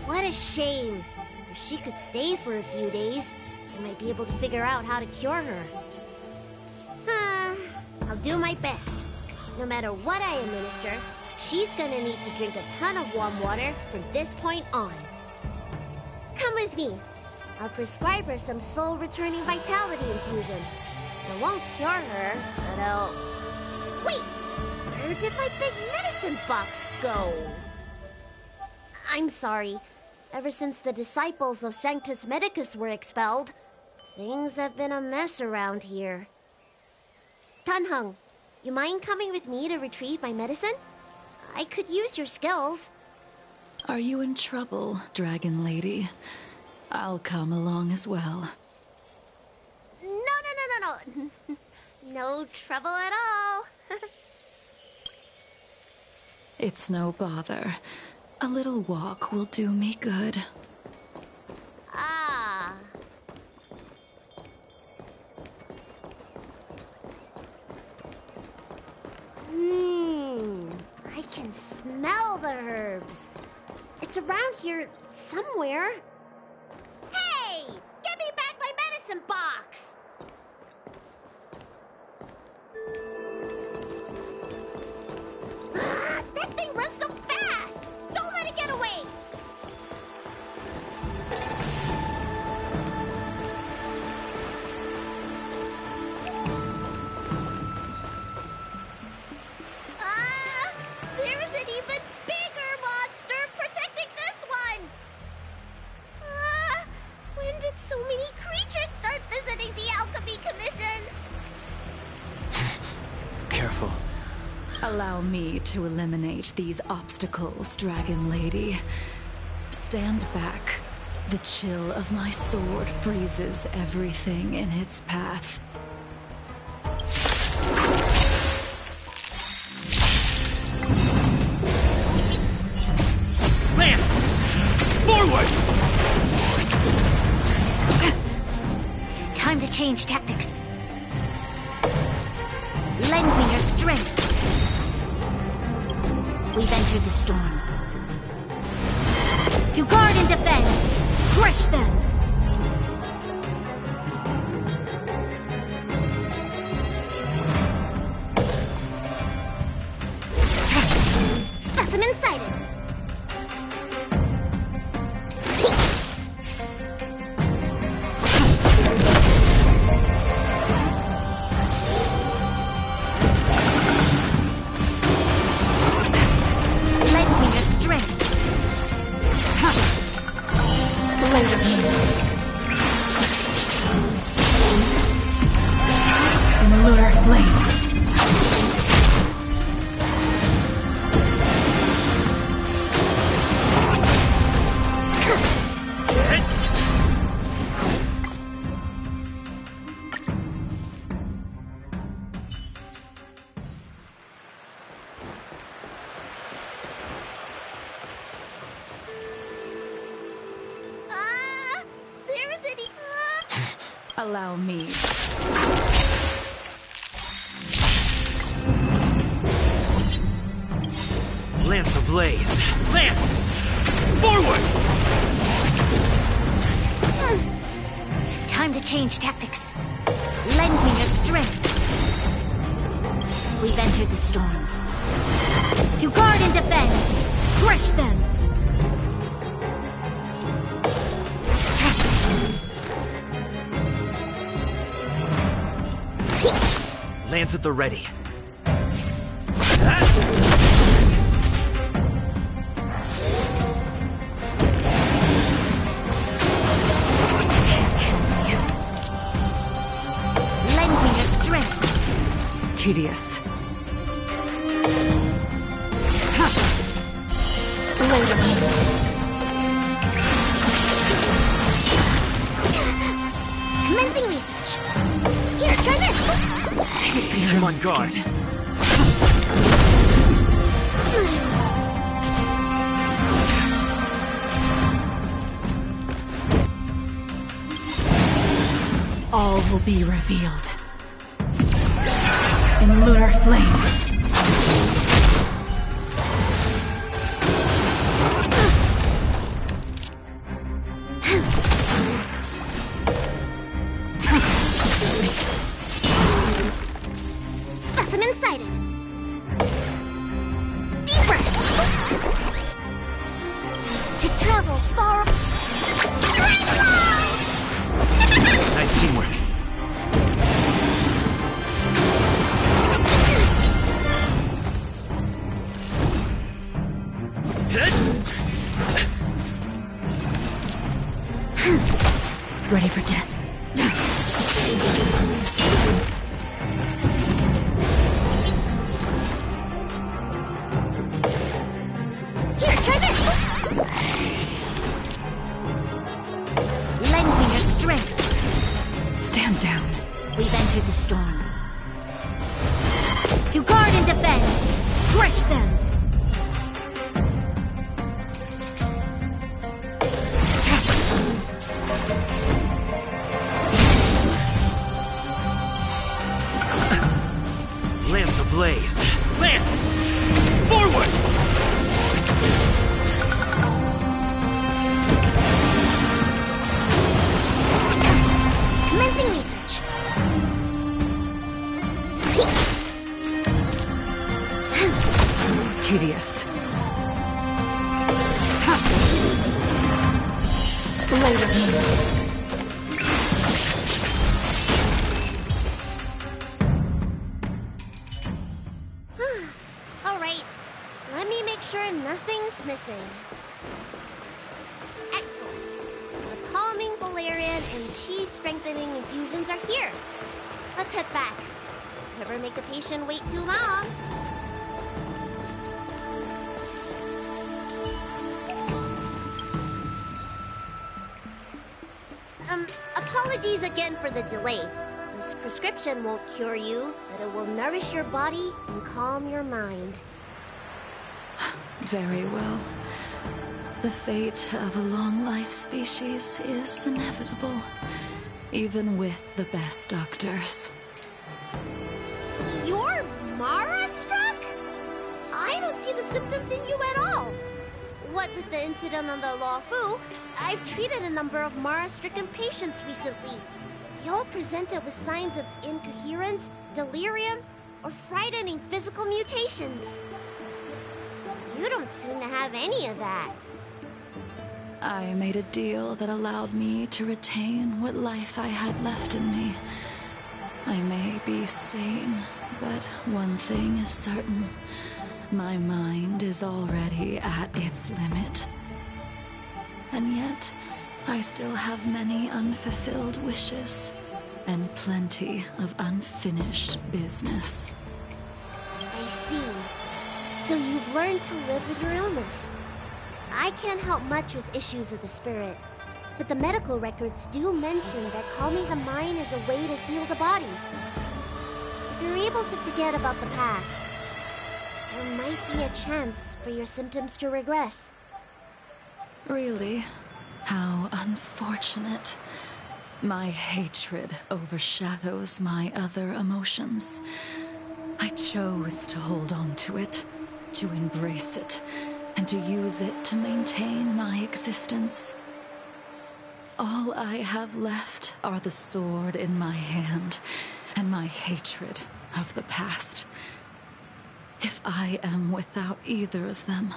What a shame. If she could stay for a few days, I might be able to figure out how to cure her. I'll do my best. No matter what I administer, she's gonna need to drink a ton of warm water from this point on. Come with me. I'll prescribe her some soul-returning vitality infusion. It won't cure her, but I'll... Wait! Where did my big medicine box go? I'm sorry. Ever since the disciples of Sanctus Medicus were expelled, things have been a mess around here. Danheng, you mind coming with me to retrieve my medicine? I could use your skills. Are you in trouble, Dragon Lady? I'll come along as well. No. No trouble at all. It's no bother. A little walk will do me good. I can smell the herbs. It's around here somewhere. Hey! Give me back my medicine box! That thing runs so fast! Don't let it get away! There's an even bigger monster protecting this one! When did so many creatures start visiting the Alchemy Commission? Careful. Allow me to eliminate these obstacles, Dragon Lady. Stand back. The chill of my sword freezes everything in its path. Lance! Forward! Time to change tactics. Lend me your strength. We've entered the storm. To guard and defend! Crush them! Specimen sighted! Allow me. Lance ablaze! Lance! Forward! Time to change tactics. Lend me your strength. We've entered the storm. To guard and defend! Crush them! Lance at the ready. Lend me your strength. Tedious. Commencing research. Here, try this. I'm on guard. All will be revealed. In lunar flame. Specimen sighted. Deep breath. To travel far. Nice teamwork. Ready for death. Here, try this. Lend me your strength. Stand down. We've entered the storm. To guard and defend! Crush them! Lance ablaze! Lance! Forward! Commencing research. Tedious. All right. Let me make sure nothing's missing. Excellent. The calming valerian and chi strengthening infusions are here. Let's head back. Never make a patient wait too long. Apologies again for the delay. This prescription won't cure you, but it will nourish your body and calm your mind. Very well. The fate of a long-life species is inevitable, even with the best doctors. You're Mara struck? I don't see see the symptoms in you at all. What with the incident on the Law Fu, I've treated a number of Mara-stricken patients recently. They all presented with signs of incoherence, delirium, or frightening physical mutations. You don't seem to have any of that. I made a deal that allowed me to retain what life I had left in me. I may be sane, but one thing is certain. My mind is already at its limit. And yet, I still have many unfulfilled wishes, and plenty of unfinished business. I see. So you've learned to live with your illness. I can't help much with issues of the spirit, but the medical records do mention that calming the mind is a way to heal the body. If you're able to forget about the past, there might be a chance for your symptoms to regress. Really? How unfortunate. My hatred overshadows my other emotions. I chose to hold on to it, to embrace it, and to use it to maintain my existence. All I have left are the sword in my hand and my hatred of the past. If I am without either of them,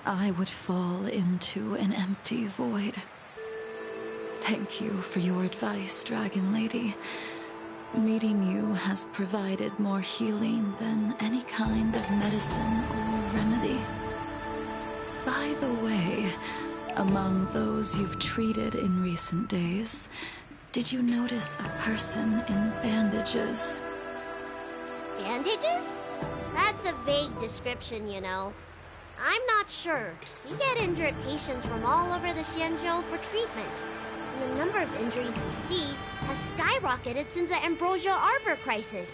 I would fall into an empty void. Thank you for your advice, Dragon Lady. Meeting you has provided more healing than any kind of medicine or remedy. By the way, among those you've treated in recent days, did you notice a person in bandages? Bandages? That's a vague description, you know. I'm not sure. We get injured patients from all over the Xianzhou for treatment. And the number of injuries we see has skyrocketed since the Ambrosia Arbor crisis.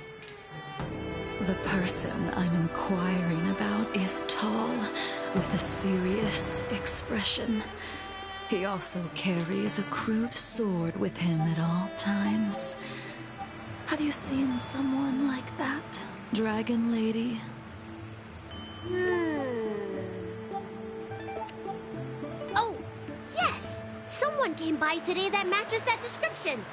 The person I'm inquiring about is tall, with a serious expression. He also carries a crude sword with him at all times. Have you seen someone like that, Dragon Lady? Oh, yes! Someone came by today that matches that description.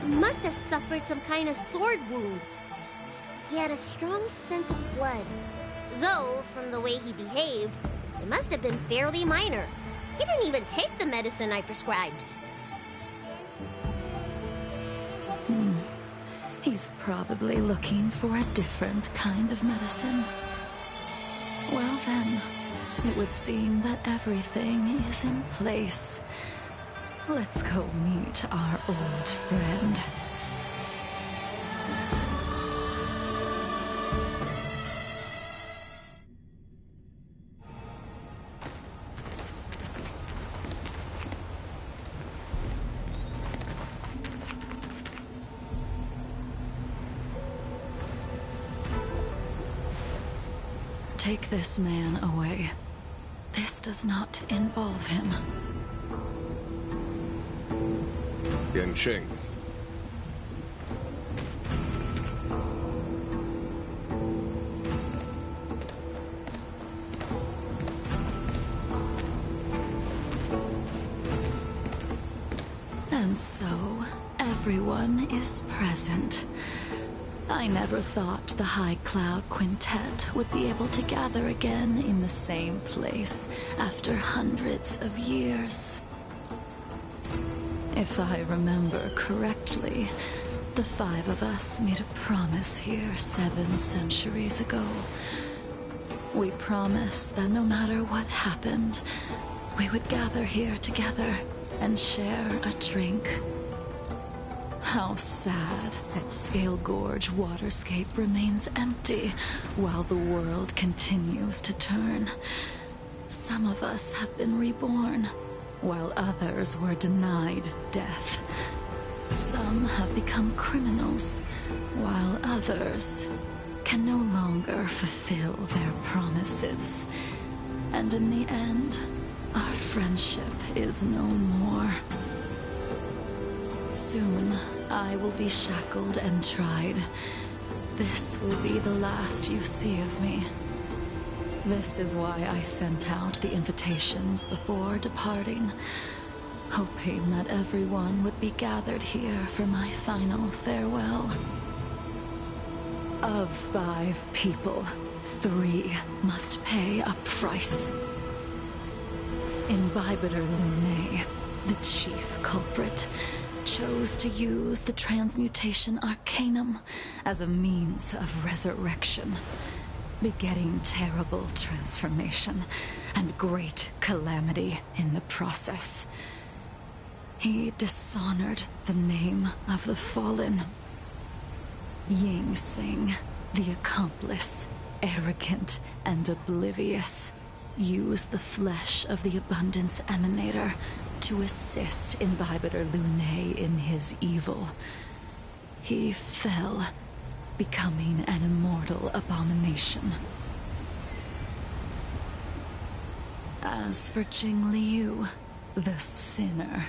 He must have suffered some kind of sword wound. He had a strong scent of blood. Though, from the way he behaved, it must have been fairly minor. He didn't even take the medicine I prescribed. He's probably looking for a different kind of medicine. Well then, it would seem that everything is in place. Let's go meet our old friend. Take this man away. This does not involve him. Yanqing. And so, everyone is present. I never thought the High Cloud Quintet would be able to gather again in the same place after hundreds of years. If I remember correctly, the five of us made a promise here 7 centuries ago. We promised that no matter what happened, we would gather here together and share a drink. How sad that Scale Gorge waterscape remains empty while the world continues to turn. Some of us have been reborn, while others were denied death. Some have become criminals, while others can no longer fulfill their promises. And in the end, our friendship is no more. Soon, I will be shackled and tried. This will be the last you see of me. This is why I sent out the invitations before departing, hoping that everyone would be gathered here for my final farewell. Of 5 people, 3 must pay a price. Imbibitor Lunae, the chief culprit, chose to use the transmutation arcanum as a means of resurrection, begetting terrible transformation and great calamity in the process. He dishonored the name of the fallen. Ying Sing, the accomplice, arrogant and oblivious, used the flesh of the Abundance Emanator to assist Imbibitor Lunae in his evil. He fell, becoming an immortal abomination. As for Jingliu, the sinner,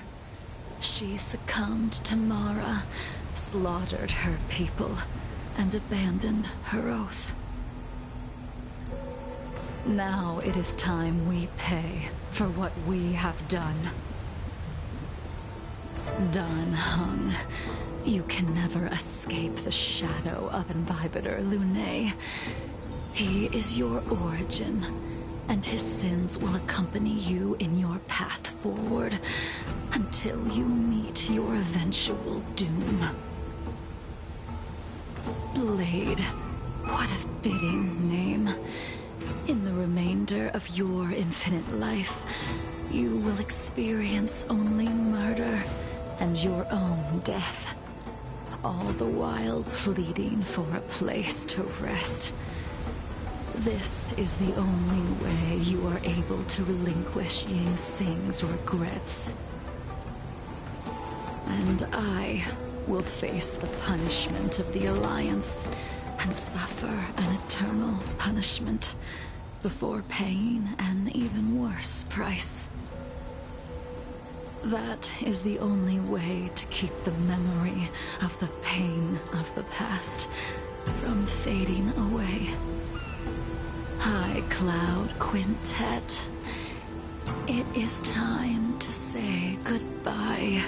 she succumbed to Mara, slaughtered her people, and abandoned her oath. Now it is time we pay for what we have done. Dan Heng, you can never escape the shadow of Imbibitor Lunae. He is your origin, and his sins will accompany you in your path forward until you meet your eventual doom. Blade, what a fitting name. In the remainder of your infinite life, you will experience only murder and your own death, all the while pleading for a place to rest. This is the only way you are able to relinquish Ying Sing's regrets. And I will face the punishment of the Alliance and suffer an eternal punishment before paying an even worse price. That is the only way to keep the memory of the pain of the past from fading away. High Cloud Quintet, it is time to say goodbye.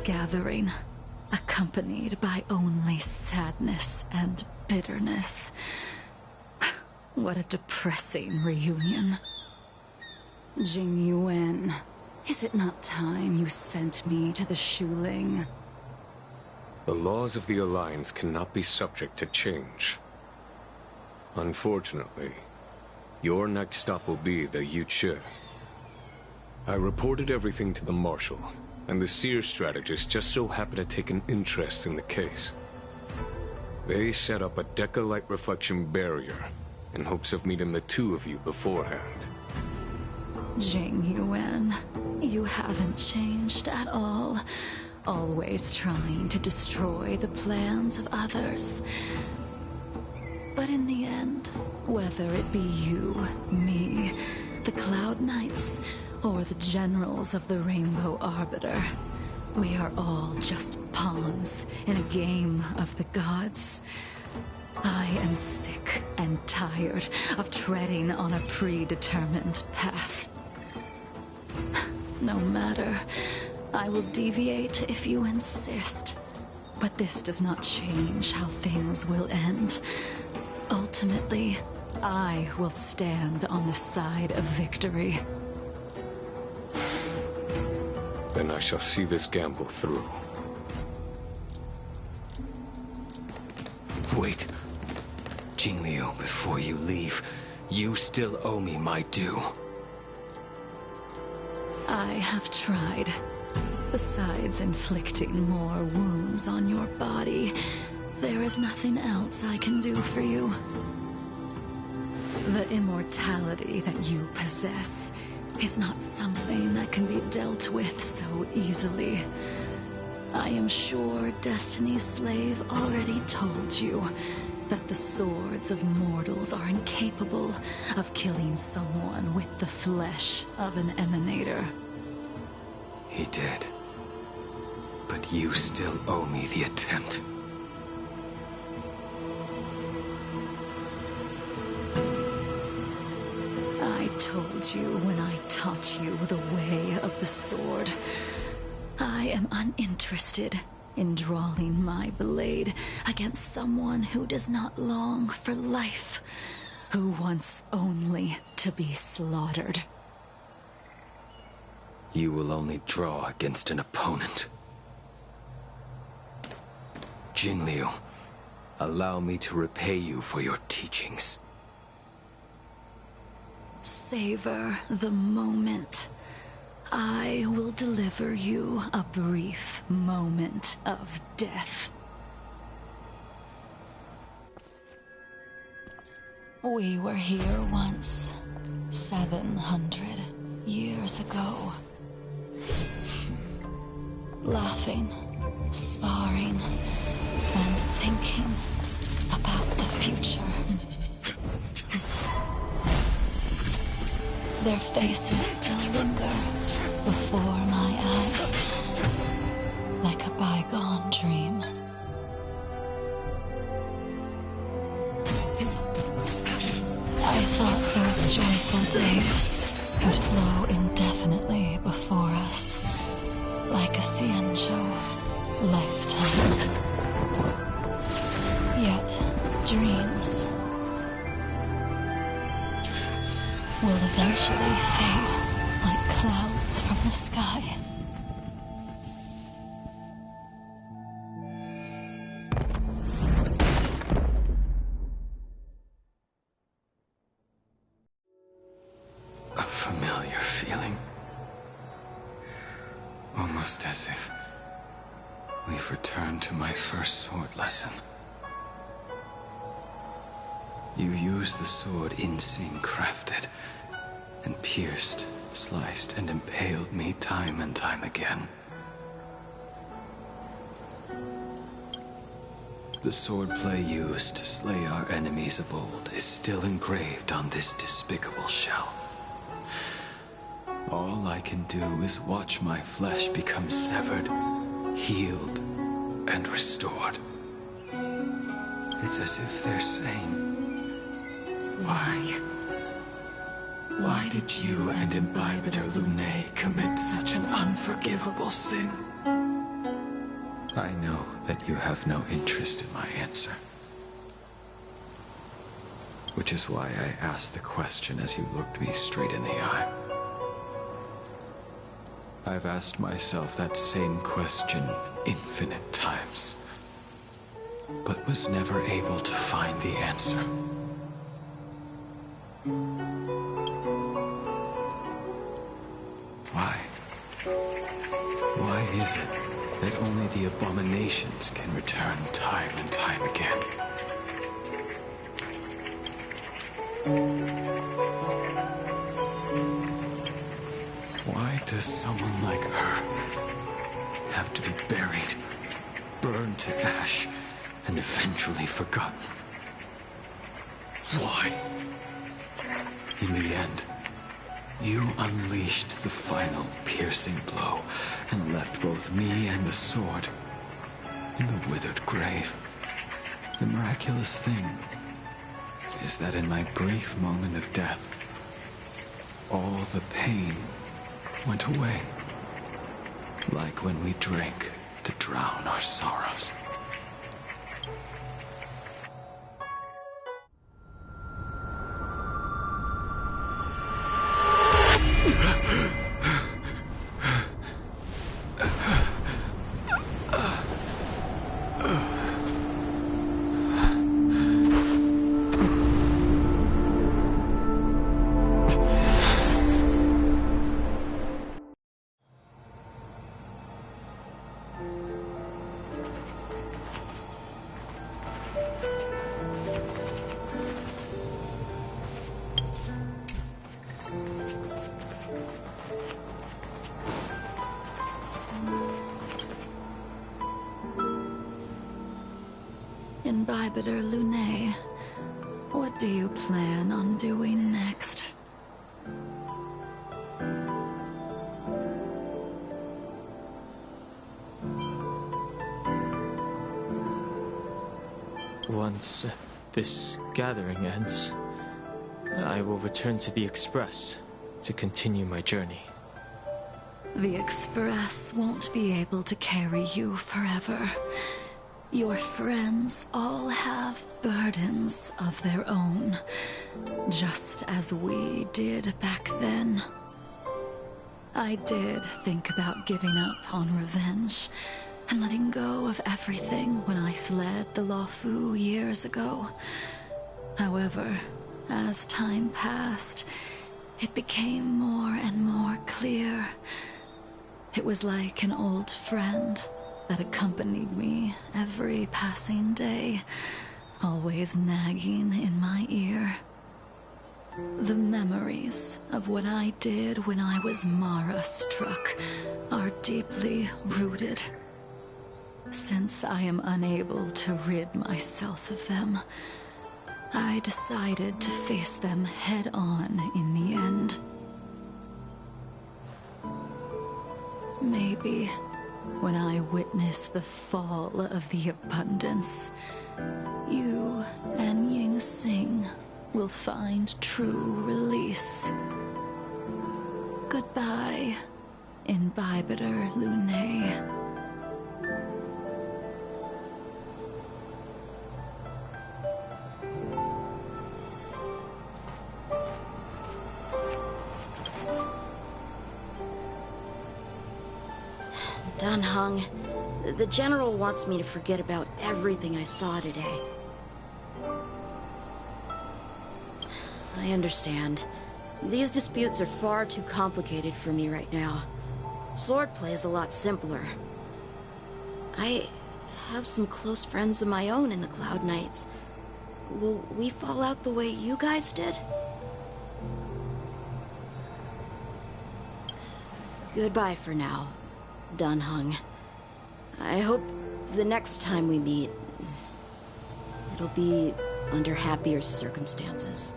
Gathering, accompanied by only sadness and bitterness. What a depressing reunion. Jingyuan, is it not time you sent me to the Shuling? The laws of the Alliance cannot be subject to change. Unfortunately, your next stop will be the Yuchi. I reported everything to the Marshal, and the Seer strategist just so happened to take an interest in the case. They set up a Deca-light reflection barrier in hopes of meeting the 2 of you beforehand. Jingyuan, you haven't changed at all. Always trying to destroy the plans of others. But in the end, whether it be you, me, the Cloud Knights, or the generals of the Rainbow Arbiter, we are all just pawns in a game of the gods. I am sick and tired of treading on a predetermined path. No matter, I will deviate if you insist, but this does not change how things will end. Ultimately, I will stand on the side of victory. Then I shall see this gamble through. Wait. Jingliu, before you leave, you still owe me my due. I have tried. Besides inflicting more wounds on your body, there is nothing else I can do for you. The immortality that you possess is not something that can be dealt with so easily. I am sure Destiny's slave already told you that the swords of mortals are incapable of killing someone with the flesh of an emanator. He did. But you still owe me the attempt. I told you when I taught you the way of the sword. I am uninterested in drawing my blade against someone who does not long for life, who wants only to be slaughtered. You will only draw against an opponent. Jingliu, allow me to repay you for your teachings. Savor the moment. I will deliver you a brief moment of death. We were here once, 700 years ago. Laughing, sparring, and thinking about the future. Their faces still linger before my eyes, like a bygone dream. I thought those joyful days could flow indefinitely before us, like a Cienjo lifetime. Yet, dreams will eventually fade like clouds from the sky. A familiar feeling. Almost as if we've returned to my first sword lesson. You used the sword Insing crafted, and pierced, sliced, and impaled me time and time again. The swordplay used to slay our enemies of old is still engraved on this despicable shell. All I can do is watch my flesh become severed, healed, and restored. It's as if they're saying, why? Why did you and Imbibitor Lune commit such an unforgivable sin? I know that you have no interest in my answer. Which is why I asked the question as you looked me straight in the eye. I've asked myself that same question infinite times, but was never able to find the answer. Why? Why is it that only the abominations can return time and time again? Why does someone like her have to be buried, burned to ash, and eventually forgotten? Why? In the end, you unleashed the final piercing blow and left both me and the sword in the withered grave. The miraculous thing is that in my brief moment of death, all the pain went away, like when we drank to drown our sorrows. Imbibitor Lunae, what do you plan on doing next? Once this gathering ends, I will return to the Express to continue my journey. The Express won't be able to carry you forever. Your friends all have burdens of their own, just as we did back then. I did think about giving up on revenge and letting go of everything when I fled the Luofu years ago. However, as time passed, it became more and more clear. It was like an old friend that accompanied me every passing day, always nagging in my ear. The memories of what I did when I was Mara-struck are deeply rooted. Since I am unable to rid myself of them, I decided to face them head-on in the end. Maybe when I witness the fall of the abundance, you and Ying Sing will find true release. Goodbye, Imbibitor Lunae. Dan Heng, the General wants me to forget about everything I saw today. I understand. These disputes are far too complicated for me right now. Swordplay is a lot simpler. I have some close friends of my own in the Cloud Knights. Will we fall out the way you guys did? Goodbye for now, Dan Heng. I hope the next time we meet, it'll be under happier circumstances.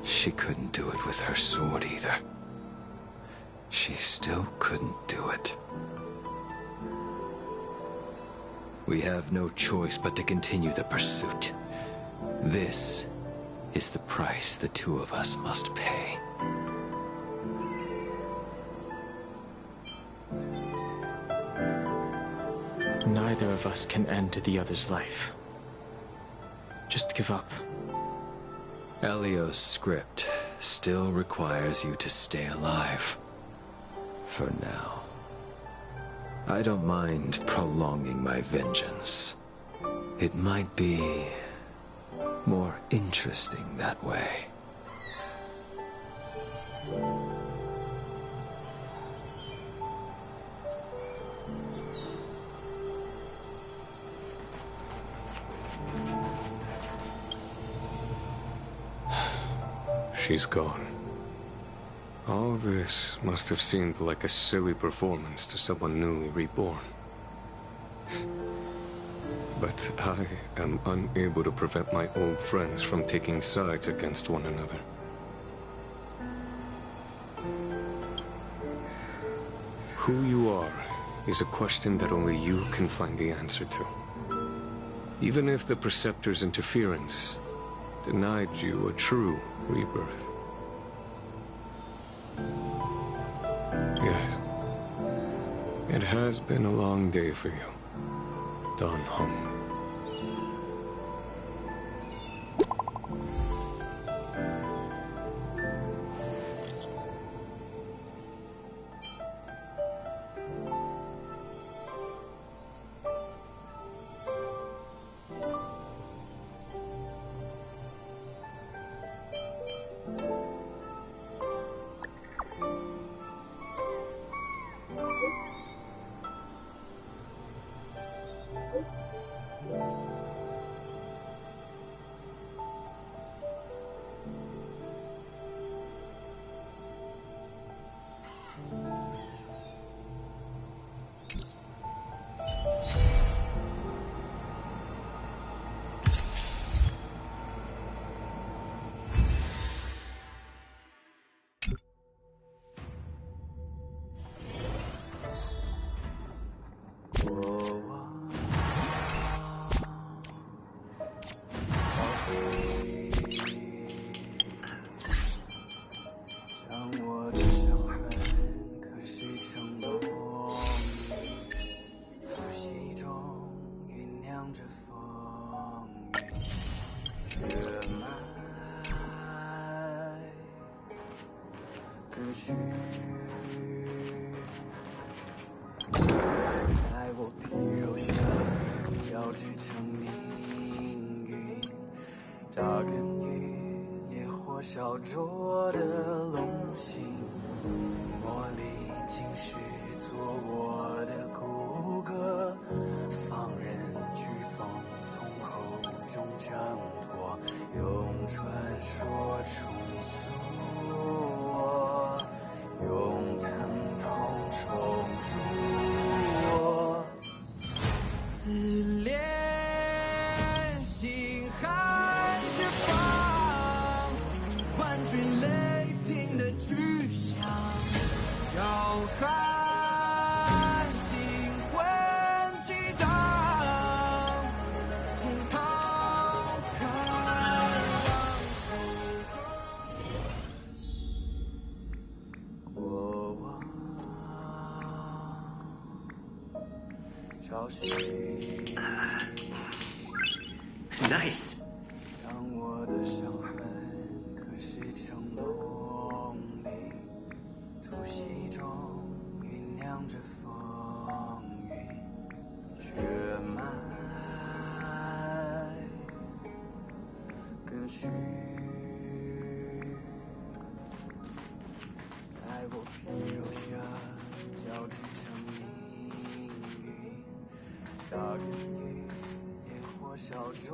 She couldn't do it with her sword either. She still couldn't do it. We have no choice but to continue the pursuit. This is the price the two of us must pay. Neither of us can end the other's life. Just give up. Elio's script still requires you to stay alive. For now. I don't mind prolonging my vengeance. It might be more interesting that way. She's gone. All this must have seemed like a silly performance to someone newly reborn. But I am unable to prevent my old friends from taking sides against one another. Who you are is a question that only you can find the answer to. Even if the Preceptor's interference denied you a true rebirth. Yes. It has been a long day for you, Dan Heng. 将我的伤痕刻蚀成龙鳞，呼吸中酝酿着风雨，血脉跟虚，在我皮肉下交织成命运，扎根于烈火烧灼的龙心，磨砺今世做我的骨骼，放任飓风从喉中挣脱，用传说重塑我，用疼痛重铸我，撕裂心寒之放，唤追雷霆的巨响，摇撼心魂激荡，惊涛骇浪出口，过往找寻。Nice. 让我的伤痕刻蚀成龙鳞，突袭中酝酿着风云，血脉跟虚，在我皮肉下交织成命运，扎根于烈火烧灼